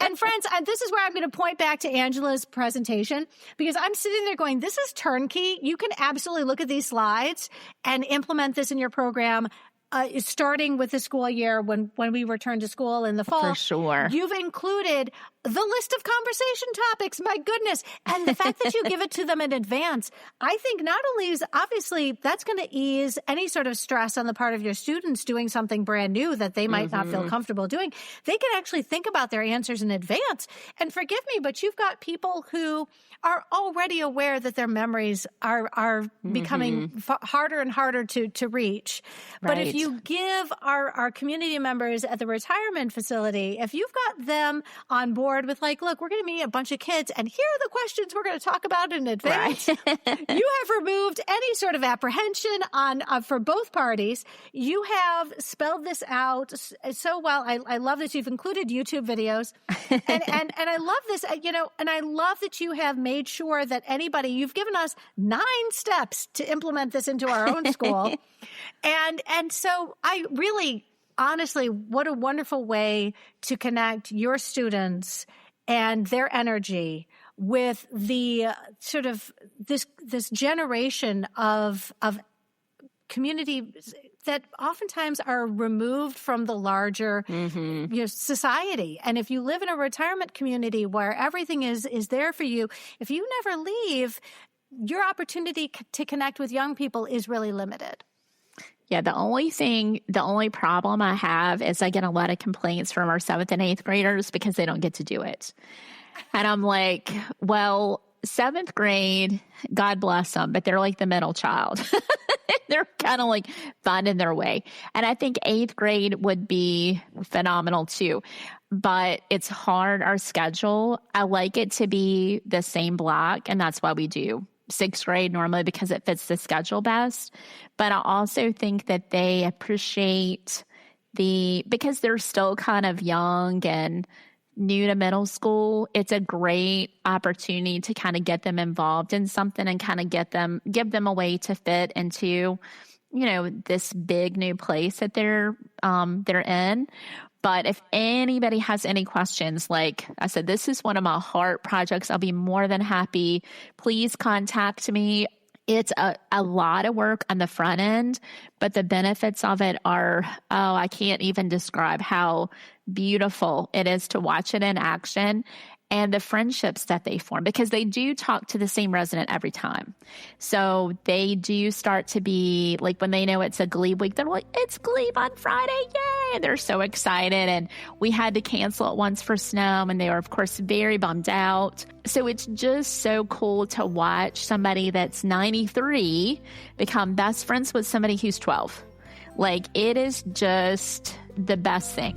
And friends, this is where I'm going to point back to Angela's presentation, because I'm sitting there going, this is turnkey. You can absolutely look at these slides and implement this in your program. Starting with the school year when we return to school in the fall. For sure. You've included the list of conversation topics, my goodness. And the fact that you give it to them in advance, I think not only is obviously that's going to ease any sort of stress on the part of your students doing something brand new that they might not feel comfortable doing. They can actually think about their answers in advance. And forgive me, but you've got people who are already aware that their memories are becoming harder and harder to reach. But if you give our community members at the retirement facility, if you've got them on board with like, look, we're going to meet a bunch of kids and here are the questions we're going to talk about in advance. You have removed any sort of apprehension for both parties. You have spelled this out so well. I love that you've included YouTube videos and I love this, and I love that you have made sure that you've given us 9 steps to implement this into our own school. And so I really, honestly, what a wonderful way to connect your students and their energy with the sort of this generation of community that oftentimes are removed from the larger society. And if you live in a retirement community where everything is there for you, if you never leave, your opportunity to connect with young people is really limited. Yeah, the only problem I have is I get a lot of complaints from our 7th and 8th graders because they don't get to do it. And I'm like, well, 7th grade, God bless them, but they're like the middle child. They're kind of like finding their way. And I think 8th grade would be phenomenal too. But it's hard, our schedule. I like it to be the same block, and that's why we do 6th grade normally because it fits the schedule best. But I also think that they appreciate because they're still kind of young and new to middle school, it's a great opportunity to kind of get them involved in something and kind of give them a way to fit into, this big new place that they're in. But if anybody has any questions, like I said, this is one of my heart projects. I'll be more than happy. Please contact me. It's a lot of work on the front end, but the benefits of it are, I can't even describe how beautiful it is to watch it in action and the friendships that they form, because they do talk to the same resident every time. So they do start to be like, when they know it's a Glebe week, they're like, it's Glebe on Friday. Yay. And they're so excited. And we had to cancel it once for snow, and they were, of course, very bummed out. So it's just so cool to watch somebody that's 93 become best friends with somebody who's 12. Like, it is just the best thing.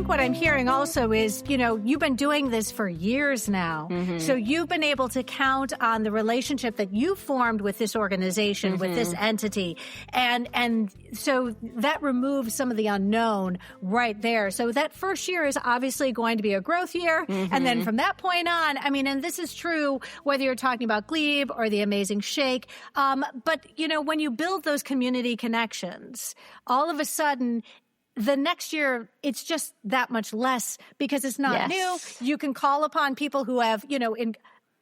What what I'm hearing also is, you've been doing this for years now. So you've been able to count on the relationship that you formed with this organization, with this entity. And so that removes some of the unknown right there. So that first year is obviously going to be a growth year. And then from that point on, and this is true whether you're talking about Glebe or the Amazing Shake. But, when you build those community connections, all of a sudden, the next year, it's just that much less because it's not new. You can call upon people who have,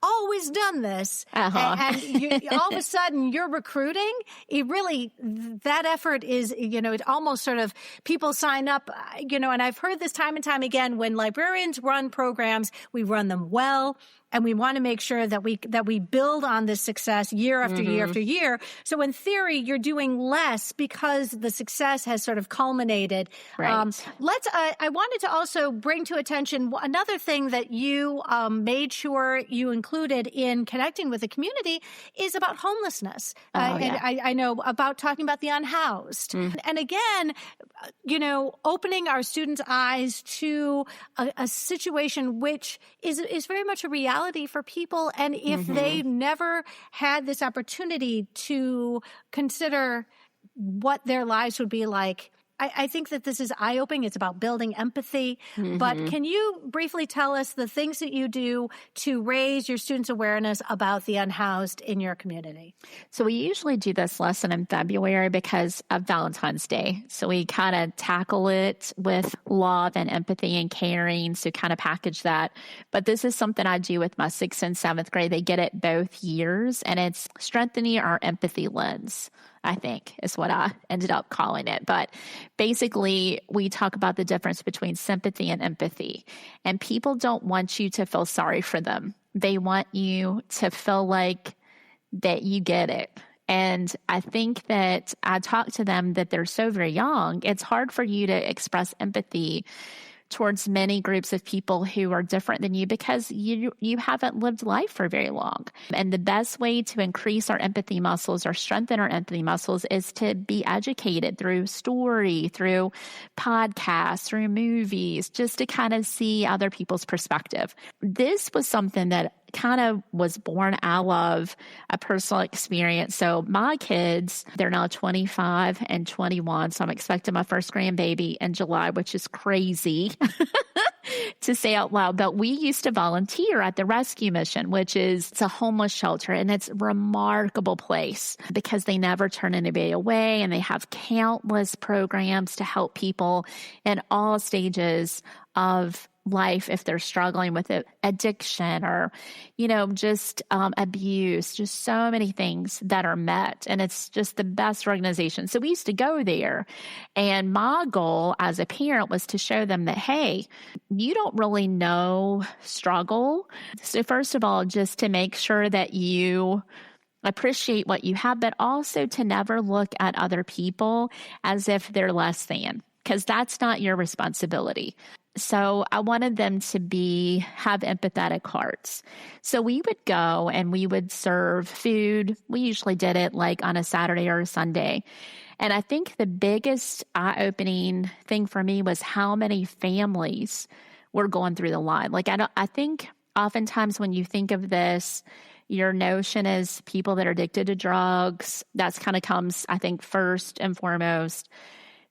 always done this. And all of a sudden you're recruiting. That effort is, it almost sort of people sign up, and I've heard this time and time again, when librarians run programs, we run them well. And we want to make sure that we build on this success year after year after year. So in theory, you're doing less because the success has sort of culminated. Right. I wanted to also bring to attention another thing that you made sure you included in connecting with the community is about homelessness. I know about talking about the unhoused. And again, opening our students' eyes to a situation which is very much a reality for people. And if they never had this opportunity to consider what their lives would be like, I think that this is eye-opening. It's about building empathy. But can you briefly tell us the things that you do to raise your students' awareness about the unhoused in your community? So we usually do this lesson in February because of Valentine's Day. So we kind of tackle it with love and empathy and caring, so kind of package that. But this is something I do with my 6th and 7th grade. They get it both years, and it's strengthening our empathy lens, I think, is what I ended up calling it. But basically, we talk about the difference between sympathy and empathy. And people don't want you to feel sorry for them. They want you to feel like that you get it. And I think that I talk to them that they're so very young. It's hard for you to express empathy towards many groups of people who are different than you because you haven't lived life for very long. And the best way to increase our empathy muscles or strengthen our empathy muscles is to be educated through story, through podcasts, through movies, just to kind of see other people's perspective. This was something that kind of was born out of a personal experience. So my kids, they're now 25 and 21. So I'm expecting my first grandbaby in July, which is crazy to say out loud. But we used to volunteer at the Rescue Mission, which is it's a homeless shelter. And it's a remarkable place because they never turn anybody away. And they have countless programs to help people in all stages of life if they're struggling with addiction or, just abuse, just so many things that are met. And it's just the best organization. So we used to go there. And my goal as a parent was to show them that, hey, you don't really know struggle. So first of all, just to make sure that you appreciate what you have, but also to never look at other people as if they're less than, because that's not your responsibility. So I wanted them to have empathetic hearts. So we would go and we would serve food. We usually did it like on a Saturday or a Sunday. And I think the biggest eye-opening thing for me was how many families were going through the line. Like I think oftentimes when you think of this, your notion is people that are addicted to drugs. That's kind of comes, I think, first and foremost.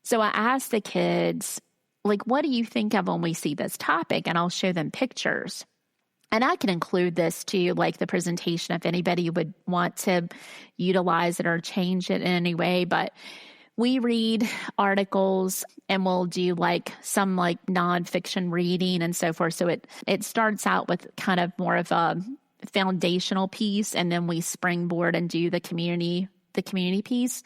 So I asked the kids, like, what do you think of when we see this topic? And I'll show them pictures. And I can include this to like the presentation if anybody would want to utilize it or change it in any way. But we read articles and we'll do like some like nonfiction reading and so forth. So it starts out with kind of more of a foundational piece, and then we springboard and do the community piece.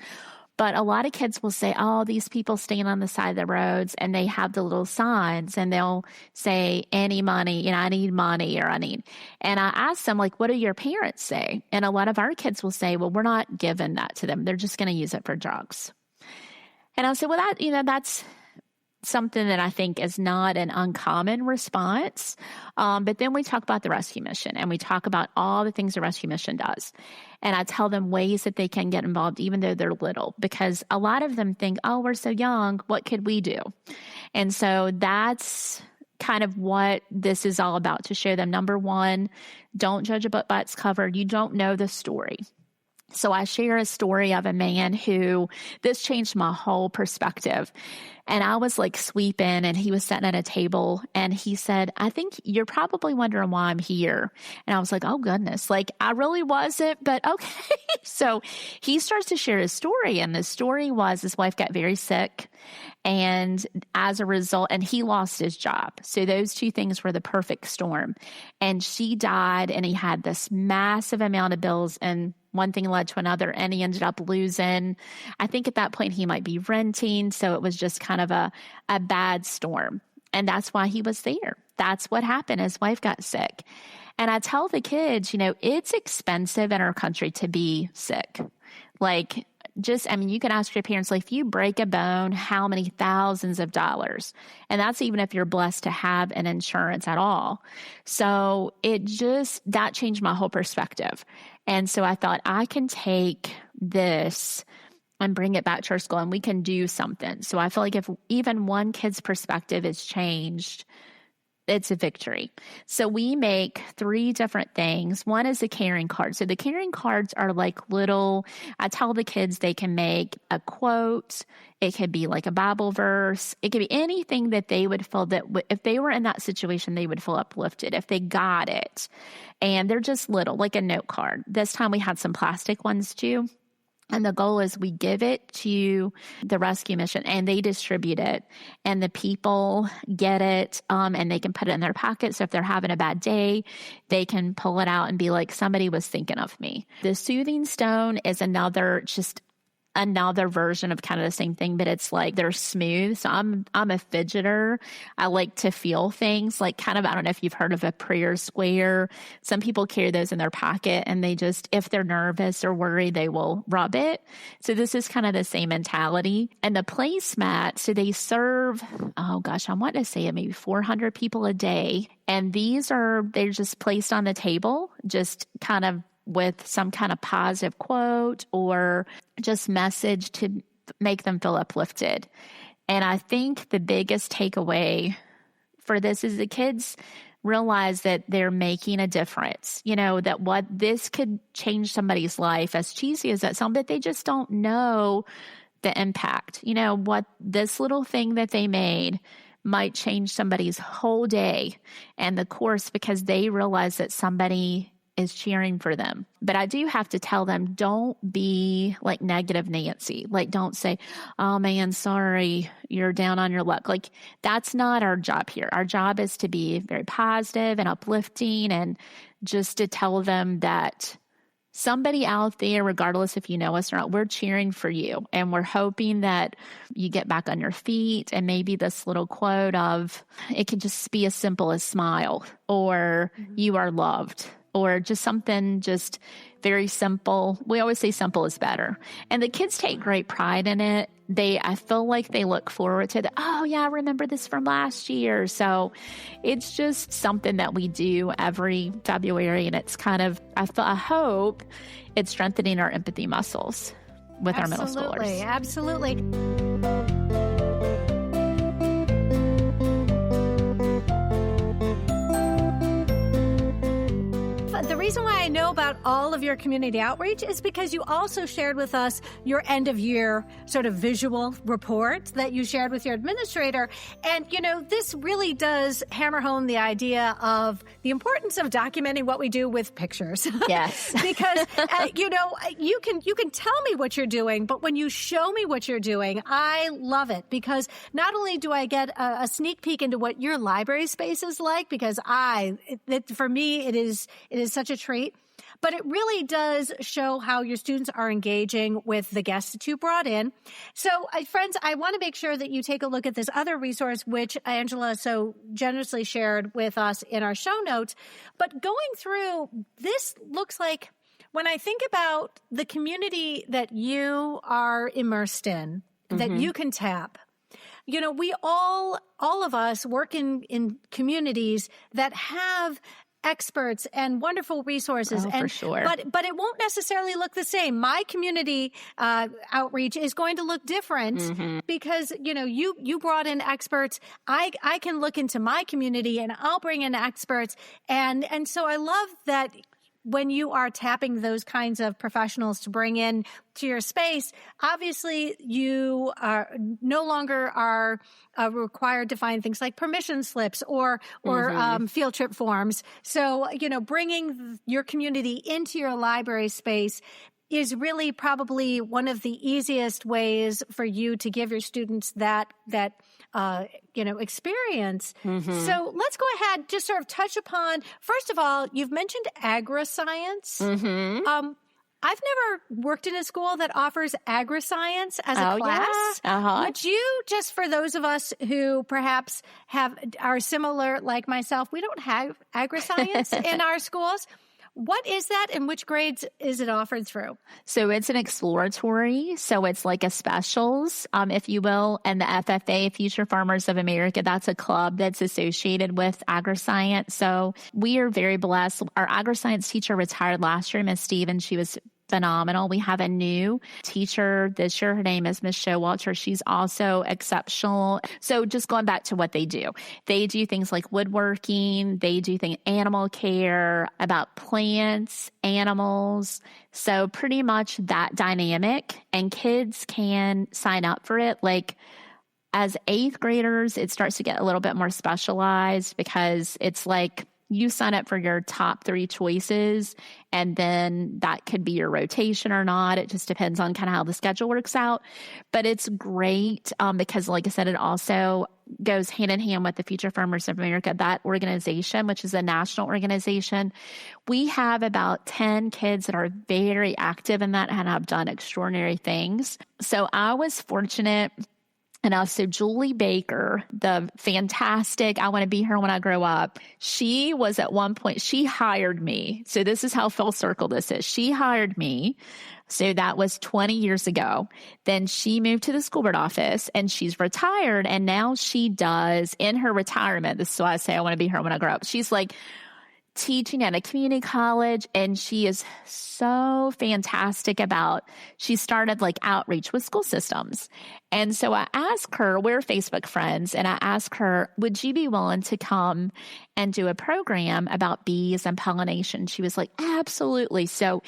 But a lot of kids will say, oh, these people stand on the side of the roads and they have the little signs and they'll say, any money, I need money, or I need. And I ask them, like, what do your parents say? And a lot of our kids will say, well, we're not giving that to them. They're just going to use it for drugs. And I'll say, well, something that I think is not an uncommon response. But then we talk about the rescue mission, and we talk about all the things the rescue mission does. And I tell them ways that they can get involved, even though they're little, because a lot of them think, oh, we're so young, what could we do? And so that's kind of what this is all about, to show them, number one, don't judge a book by its cover. You don't know the story. So I share a story of a man who, this changed my whole perspective. And I was like sweeping, and he was sitting at a table, and he said, I think you're probably wondering why I'm here. And I was like, oh goodness, like I really wasn't, but okay. So he starts to share his story. And the story was his wife got very sick. And as a result, and he lost his job. So those two things were the perfect storm. And she died, and he had this massive amount of bills, and one thing led to another, and he ended up losing, I think at that point he might be renting. So it was just kind of a bad storm. And that's why he was there. That's what happened. His wife got sick. And I tell the kids, it's expensive in our country to be sick. Like, you can ask your parents, like, if you break a bone, how many thousands of dollars? And that's even if you're blessed to have an insurance at all. So that changed my whole perspective. And so I thought, I can take this and bring it back to our school, and we can do something. So I feel like if even one kid's perspective is changed, it's a victory. So we make 3 different things. One is a caring card. So the caring cards are like I tell the kids they can make a quote. It could be like a Bible verse. It could be anything that they would feel that if they were in that situation, they would feel uplifted if they got it. And they're just little, like a note card. This time we had some plastic ones too. And the goal is we give it to the rescue mission, and they distribute it, and the people get it, and they can put it in their pocket. So if they're having a bad day, they can pull it out and be like, somebody was thinking of me. The soothing stone is another version of kind of the same thing, but it's like they're smooth. So I'm a fidgeter. I like to feel things, like kind of, I don't know if you've heard of a prayer square. Some people carry those in their pocket, and they just, if they're nervous or worried, they will rub it. So this is kind of the same mentality. And the placemat, so they serve, I want to say maybe 400 people a day. And they're just placed on the table, just kind of with some kind of positive quote or just message to make them feel uplifted. And I think the biggest takeaway for this is the kids realize that they're making a difference, that what this could change somebody's life, as cheesy as that sounds, but they just don't know the impact, what this little thing that they made might change somebody's whole day and the course, because they realize that somebody is cheering for them. But I do have to tell them, don't be like negative Nancy. Like, don't say, oh man, sorry, you're down on your luck. Like, that's not our job here. Our job is to be very positive and uplifting, and just to tell them that somebody out there, regardless if you know us or not, we're cheering for you. And we're hoping that you get back on your feet. And maybe this little quote of, it could just be as simple as smile, or you are loved, or just something just very simple. We always say simple is better. And the kids take great pride in it. I feel like they look forward to it. Oh yeah, I remember this from last year. So it's just something that we do every February. And it's kind of, I hope it's strengthening our empathy muscles with our middle schoolers. Absolutely. The reason why I know about all of your community outreach is because you also shared with us your end of year sort of visual report that you shared with your administrator. And, this really does hammer home the idea of the importance of documenting what we do with pictures. Yes. Because, you can tell me what you're doing, but when you show me what you're doing, I love it, because not only do I get a sneak peek into what your library space is like, because for me, it is such a treat. But it really does show how your students are engaging with the guests that you brought in. So, friends, I want to make sure that you take a look at this other resource, which Angela so generously shared with us in our show notes. But going through, this looks like, when I think about the community that you are immersed in, that you can tap, we all of us work in communities that have experts and wonderful resources. For sure. But it won't necessarily look the same. My community outreach is going to look different because, you brought in experts. I can look into my community and I'll bring in experts. And so I love that when you are tapping those kinds of professionals to bring in to your space, obviously you are no longer required to find things like permission slips or field trip forms. So, bringing your community into your library space is really probably one of the easiest ways for you to give your students that experience. So let's go ahead, just sort of touch upon, first of all, you've mentioned agri-science. I've never worked in a school that offers agri-science as a class. Yeah. Would you, just for those of us who perhaps are similar like myself, we don't have agri-science in our schools. What is that and which grades is it offered through? So it's an exploratory. So it's like a specials, if you will. And the FFA, Future Farmers of America, that's a club that's associated with agri-science. So we are very blessed. Our agri-science teacher retired last year, Miss Stevens. She was phenomenal. We have a new teacher this year. Her name is Miss Showalter. She's also exceptional. So just going back to what they do things like woodworking. They do things, animal care, about plants, animals. So pretty much that dynamic, and kids can sign up for it. Like as 8th graders, it starts to get a little bit more specialized because it's like, you sign up for your top 3 choices, and then that could be your rotation or not. It just depends on kind of how the schedule works out. But it's great because, like I said, it also goes hand in hand with the Future Farmers of America, that organization, which is a national organization. We have about 10 kids that are very active in that and have done extraordinary things. So I was fortunate. And also Julie Baker, the fantastic, I want to be her when I grow up. She was at one point, she hired me. So this is how full circle this is. She hired me. So that was 20 years ago. Then she moved to the school board office and she's retired. And now she does in her retirement. This is why I say I want to be her when I grow up. She's like teaching at a community college, and she is so fantastic she started like outreach with school systems. And so I asked her, we're Facebook friends, and I asked her, would you be willing to come and do a program about bees and pollination? She was like, absolutely. So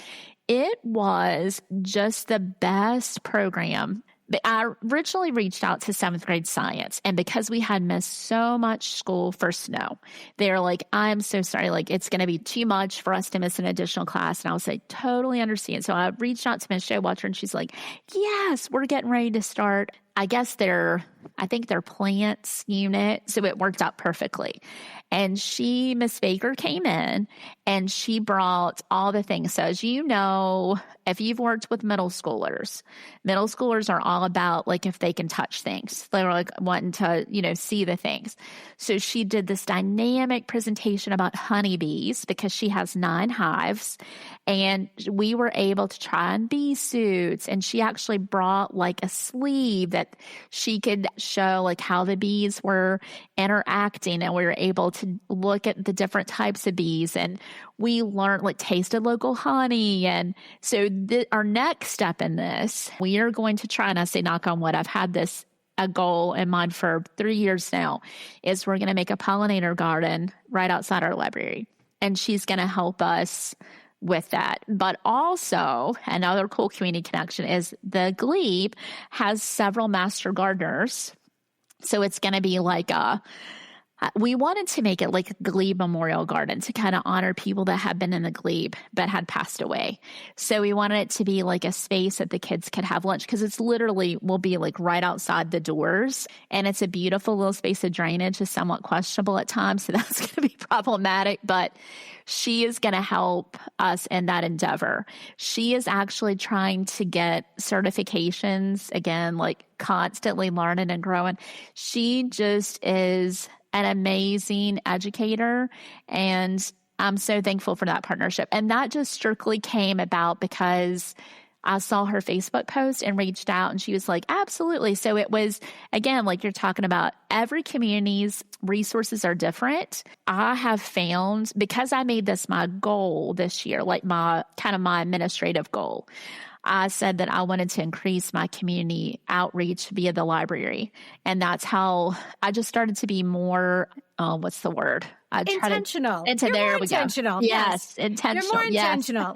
it was just the best program. I originally reached out to 7th grade science, and because we had missed so much school for snow, they're like, I'm so sorry, like it's going to be too much for us to miss an additional class. And I was like, totally understand. So I reached out to Ms. Showalter, and she's like, yes, we're getting ready to start. I guess their plants unit. So it worked out perfectly. And Miss Baker came in and she brought all the things. So as you know, if you've worked with middle schoolers are all about like if they can touch things. They were like wanting to, see the things. So she did this dynamic presentation about honeybees because she has 9 hives. And we were able to try on bee suits. And she actually brought like a sleeve that she could show like how the bees were interacting. And we were able to look at the different types of bees. And we learned, like tasted local honey. And so our next step in this, we are going to try, and I say knock on wood, I've had a goal in mind for 3 years now, is we're going to make a pollinator garden right outside our library. And she's going to help us with that. But also another cool community connection is the Glebe has several master gardeners. So it's going to be like we wanted to make it like a Glebe Memorial Garden to kind of honor people that had been in the Glebe but had passed away. So we wanted it to be like a space that the kids could have lunch, because it's literally will be like right outside the doors. And it's a beautiful little space of drainage. Is somewhat questionable at times, so that's going to be problematic. But she is going to help us in that endeavor. She is actually trying to get certifications, again, like constantly learning and growing. She just is an amazing educator, and I'm so thankful for that partnership. And that just strictly came about because I saw her Facebook post and reached out, and she was like, absolutely. So it was, again, like you're talking about, every community's resources are different. I have found, because I made this my goal this year, like my administrative goal, I said that I wanted to increase my community outreach via the library. And that's how I just started to be more, what's the word? Intentional. You're more intentional. Go. Yes, intentional. You're more intentional.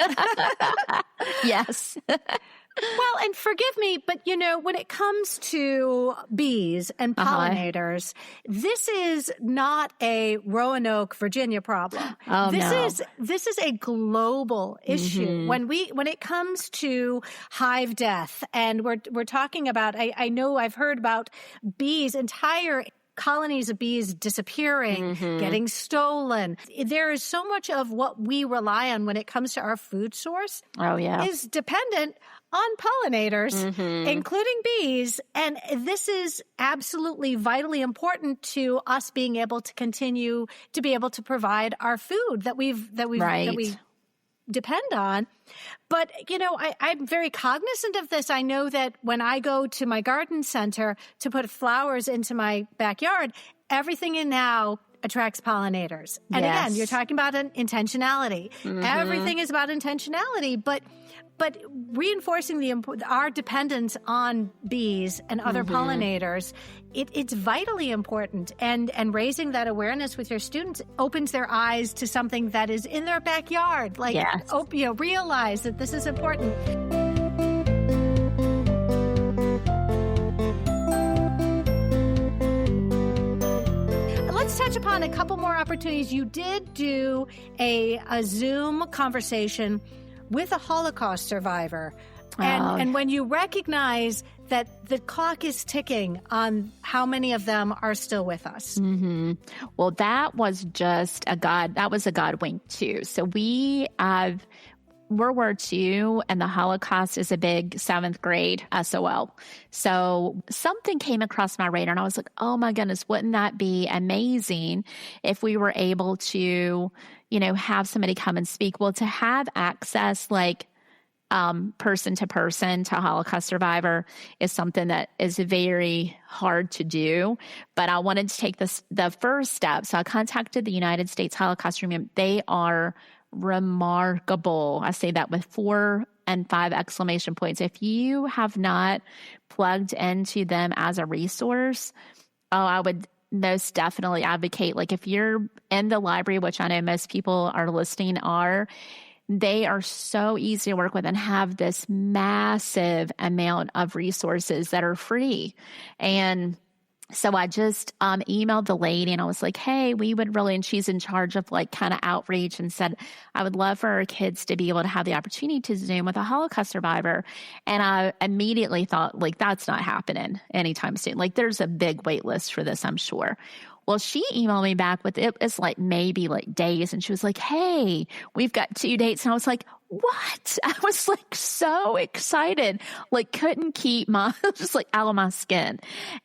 Yes. Well, and forgive me, but when it comes to bees and pollinators, this is not a Roanoke, Virginia problem. Oh, this is a global issue. When it comes to hive death, and we're talking about, I know I've heard about bees, entire colonies of bees disappearing, getting stolen. There is so much of what we rely on when it comes to our food source is dependent on pollinators, including bees. And this is absolutely vitally important to us being able to continue to be able to provide our food that we depend on. But, I'm very cognizant of this. I know that when I go to my garden center to put flowers into my backyard, everything in now attracts pollinators. And again, you're talking about an intentionality. Everything is about intentionality, but reinforcing our dependence on bees and other pollinators, it's vitally important. And raising that awareness with your students opens their eyes to something that is in their backyard. Realize that this is important. Let's touch upon a couple more opportunities. You did do a Zoom conversation with a Holocaust survivor. And when you recognize that the clock is ticking on how many of them are still with us. Well, that was just a God wink too. So we have World War II and the Holocaust is a big 7th grade SOL. So something came across my radar and I was like, oh my goodness, wouldn't that be amazing if we were able to, have somebody come and speak? Well, to have access person to person to a Holocaust survivor is something that is very hard to do. But I wanted to take the first step. So I contacted the United States Holocaust Museum. They are remarkable. I say that with 4 and 5 exclamation points. If you have not plugged into them as a resource, I would most definitely advocate. If you're in the library, which I know most people are listening they are so easy to work with and have this massive amount of resources that are free. And so I just emailed the lady and I was like, hey, we would really, and she's in charge of kind of outreach, and said, I would love for our kids to be able to have the opportunity to Zoom with a Holocaust survivor. And I immediately thought, that's not happening anytime soon. There's a big wait list for this, I'm sure. Well, she emailed me back with it's maybe days. And she was like, hey, we've got 2 dates. And I was like, what? I was so excited, couldn't keep just out of my skin.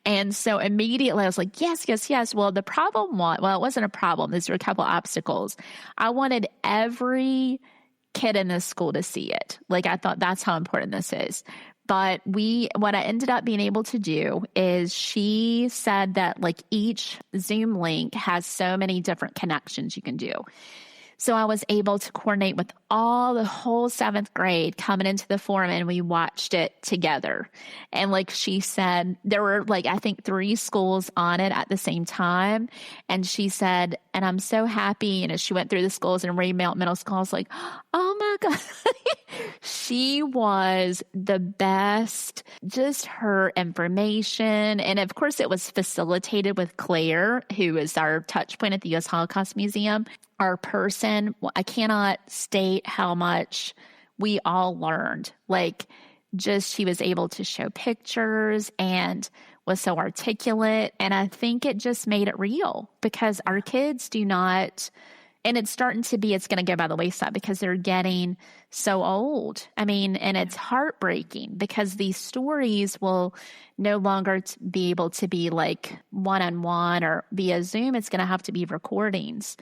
And so immediately I was like, yes, yes, yes. Well, the problem it wasn't a problem. These were a couple obstacles. I wanted every kid in this school to see it. I thought that's how important this is. But what I ended up being able to do is she said that each Zoom link has so many different connections you can do. So I was able to coordinate with the whole 7th grade coming into the forum, and we watched it together. And she said, there were I think 3 schools on it at the same time. And she said, and I'm so happy. And as she went through the schools and Raymount Middle School, I was like, oh my God. She was the best, just her information. And of course it was facilitated with Claire, who is our touch point at the U.S. Holocaust Museum. Our person, I cannot state how much we all learned. She was able to show pictures and was so articulate. And I think it just made it real, because our kids do not, and it's starting to be, it's going to go by the wayside because they're getting so old. And it's heartbreaking because these stories will no longer be able to be one-on-one or via Zoom. It's going to have to be recordings.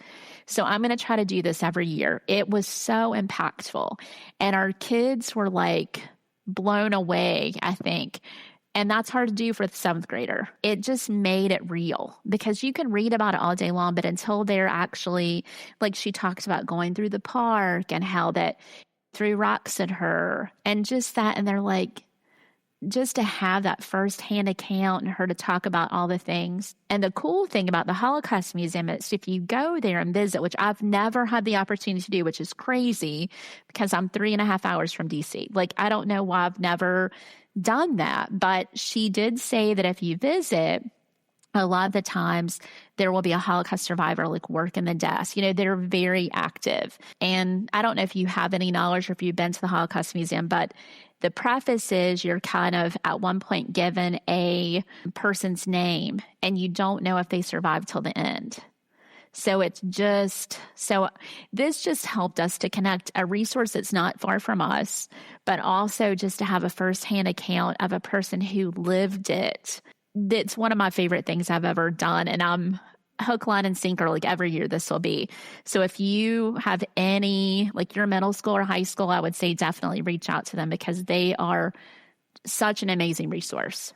So I'm going to try to do this every year. It was so impactful. And our kids were blown away, I think. And that's hard to do for the 7th grader. It just made it real, because you can read about it all day long, but until they're actually, like she talks about going through the park and how that threw rocks at her and just that. And they're like, just to have that firsthand account and her to talk about all the things. And the cool thing about the Holocaust Museum is if you go there and visit, which I've never had the opportunity to do, which is crazy because I'm 3.5 hours from DC. Like, I don't know why I've never done that, but she did say that if you visit, a lot of the times there will be a Holocaust survivor like working the desk. You know, they're very active. And I don't know if you have any knowledge or if you've been to the Holocaust Museum, but the preface is you're kind of at one point given a person's name and you don't know if they survived till the end. So this just helped us to connect a resource that's not far from us, but also just to have a firsthand account of a person who lived it. It's one of my favorite things I've ever done. And I'm hook, line, and sinker, like every year this will be. So if you have any, like your middle school or high school, I would say definitely reach out to them because they are such an amazing resource.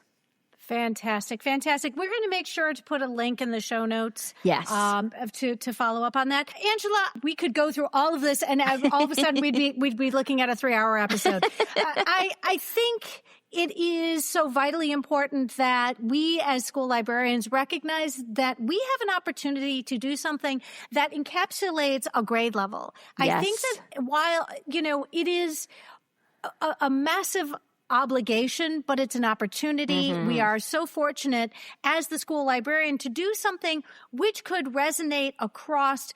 Fantastic. Fantastic. We're going to make sure to put a link in the show notes. Yes. To follow up on that. Angela, we could go through all of this and all of a sudden we'd be looking at a 3-hour episode. I think it is so vitally important that we as school librarians recognize that we have an opportunity to do something that encapsulates a grade level. Yes. I think that while, it is a massive obligation, but it's an opportunity. Mm-hmm. We are so fortunate as the school librarian to do something which could resonate across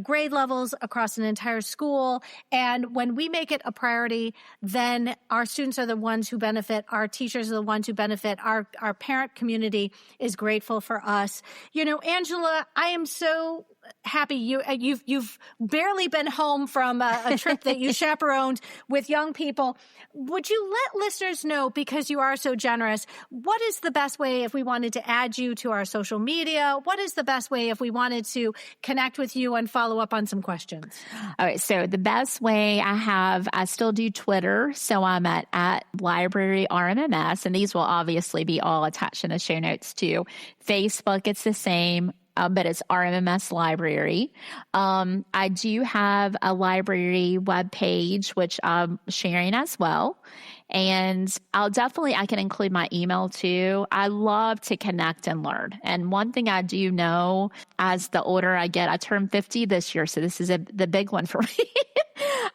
grade levels, across an entire school. And when we make it a priority, then our students are the ones who benefit. Our teachers are the ones who benefit. Our parent community is grateful for us. Angela, I am so happy you've barely been home from a trip that you chaperoned with young people. Would you let listeners know, because you are so generous, what is the best way if we wanted to add you to our social media? What is the best way if we wanted to connect with you and follow up on some questions? All right. So the best way I still do Twitter. So I'm at Library RMMS, and these will obviously be all attached in the show notes too. Facebook, it's the same. But it's RMMS Library. I do have a library webpage, which I'm sharing as well. And I can include my email too. I love to connect and learn. And one thing I do know, as the older I get, I turned 50 this year, so this is the big one for me.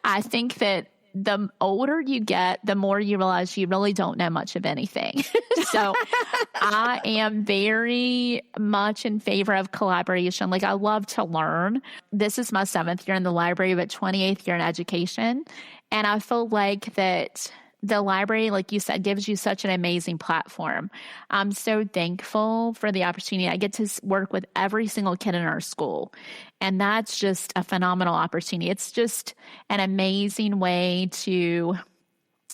I think that the older you get, the more you realize you really don't know much of anything. So I am very much in favor of collaboration. Like, I love to learn. This is my 7th year in the library, but 28th year in education. And I feel like that the library, like you said, gives you such an amazing platform. I'm so thankful for the opportunity. I get to work with every single kid in our school. And that's just a phenomenal opportunity. It's just an amazing way to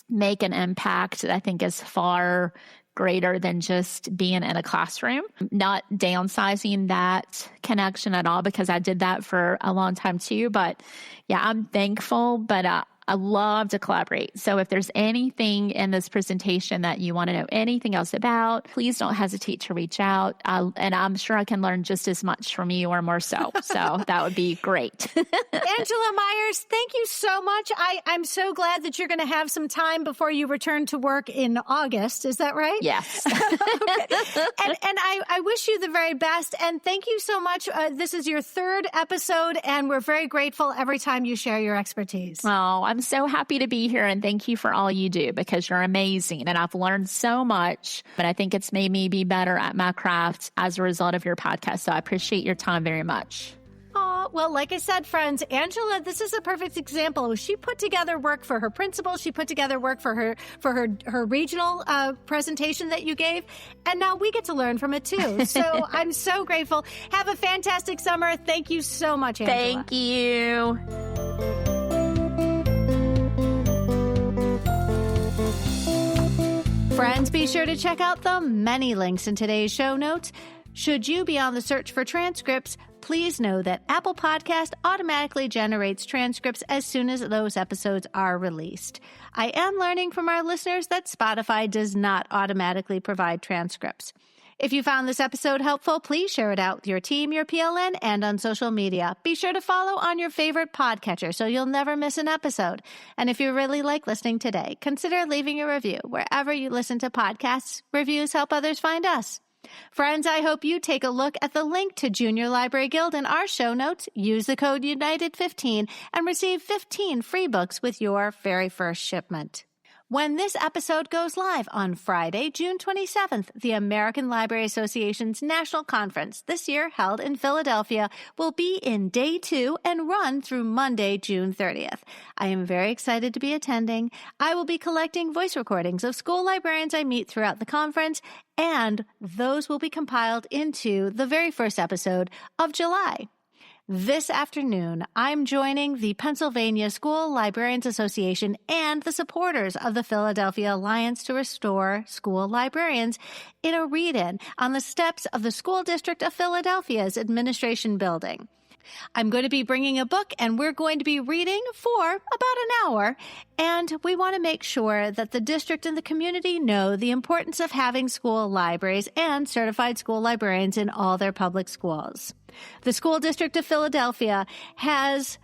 make an impact that I think is far greater than just being in a classroom. Not downsizing that connection at all, because I did that for a long time too. But yeah, I'm thankful, but I love to collaborate. So if there's anything in this presentation that you want to know anything else about, please don't hesitate to reach out. And I'm sure I can learn just as much from you or more so. So that would be great. Angela Myers, thank you so much. I'm so glad that you're going to have some time before you return to work in August. Is that right? Yes. Okay. And I wish you the very best. And thank you so much. This is your 3rd episode, and we're very grateful every time you share your expertise. Oh, I'm so happy to be here, and thank you for all you do, because you're amazing. And I've learned so much, but I think it's made me be better at my craft as a result of your podcast. So I appreciate your time very much. Well, like I said, friends, Angela, this is a perfect example. She put together work for her principal. She put together work for her regional presentation that you gave. And now we get to learn from it too. So I'm so grateful. Have a fantastic summer. Thank you so much, Angela. Thank you. Friends, be sure to check out the many links in today's show notes. Should you be on the search for transcripts, please know that Apple Podcast automatically generates transcripts as soon as those episodes are released. I am learning from our listeners that Spotify does not automatically provide transcripts. If you found this episode helpful, please share it out with your team, your PLN, and on social media. Be sure to follow on your favorite podcatcher so you'll never miss an episode. And if you really like listening today, consider leaving a review wherever you listen to podcasts. Reviews help others find us. Friends, I hope you take a look at the link to Junior Library Guild in our show notes, use the code UNITED15, and receive 15 free books with your very first shipment. When this episode goes live on Friday, June 27th, the American Library Association's National Conference, this year held in Philadelphia, will be in day 2 and run through Monday, June 30th. I am very excited to be attending. I will be collecting voice recordings of school librarians I meet throughout the conference, and those will be compiled into the very first episode of July. This afternoon, I'm joining the Pennsylvania School Librarians Association and the supporters of the Philadelphia Alliance to Restore School Librarians in a read-in on the steps of the School District of Philadelphia's administration building. I'm going to be bringing a book, and we're going to be reading for about an hour, and we want to make sure that the district and the community know the importance of having school libraries and certified school librarians in all their public schools. The School District of Philadelphia has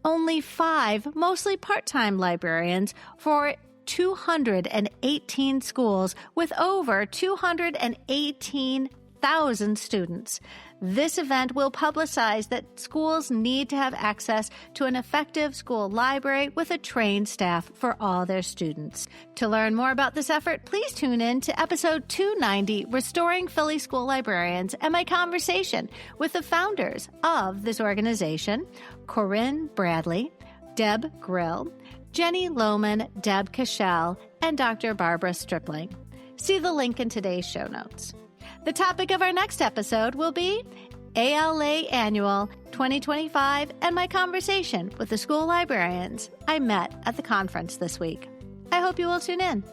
only 5, mostly part-time librarians for 218 schools with over 218,000 students. This event will publicize that schools need to have access to an effective school library with a trained staff for all their students. To learn more about this effort, please tune in to episode 290, Restoring Philly School Librarians, and my conversation with the founders of this organization, Corinne Bradley, Deb Grill, Jenny Lohman, Deb Cashel, and Dr. Barbara Stripling. See the link in today's show notes. The topic of our next episode will be ALA Annual 2025 and my conversation with the school librarians I met at the conference this week. I hope you will tune in.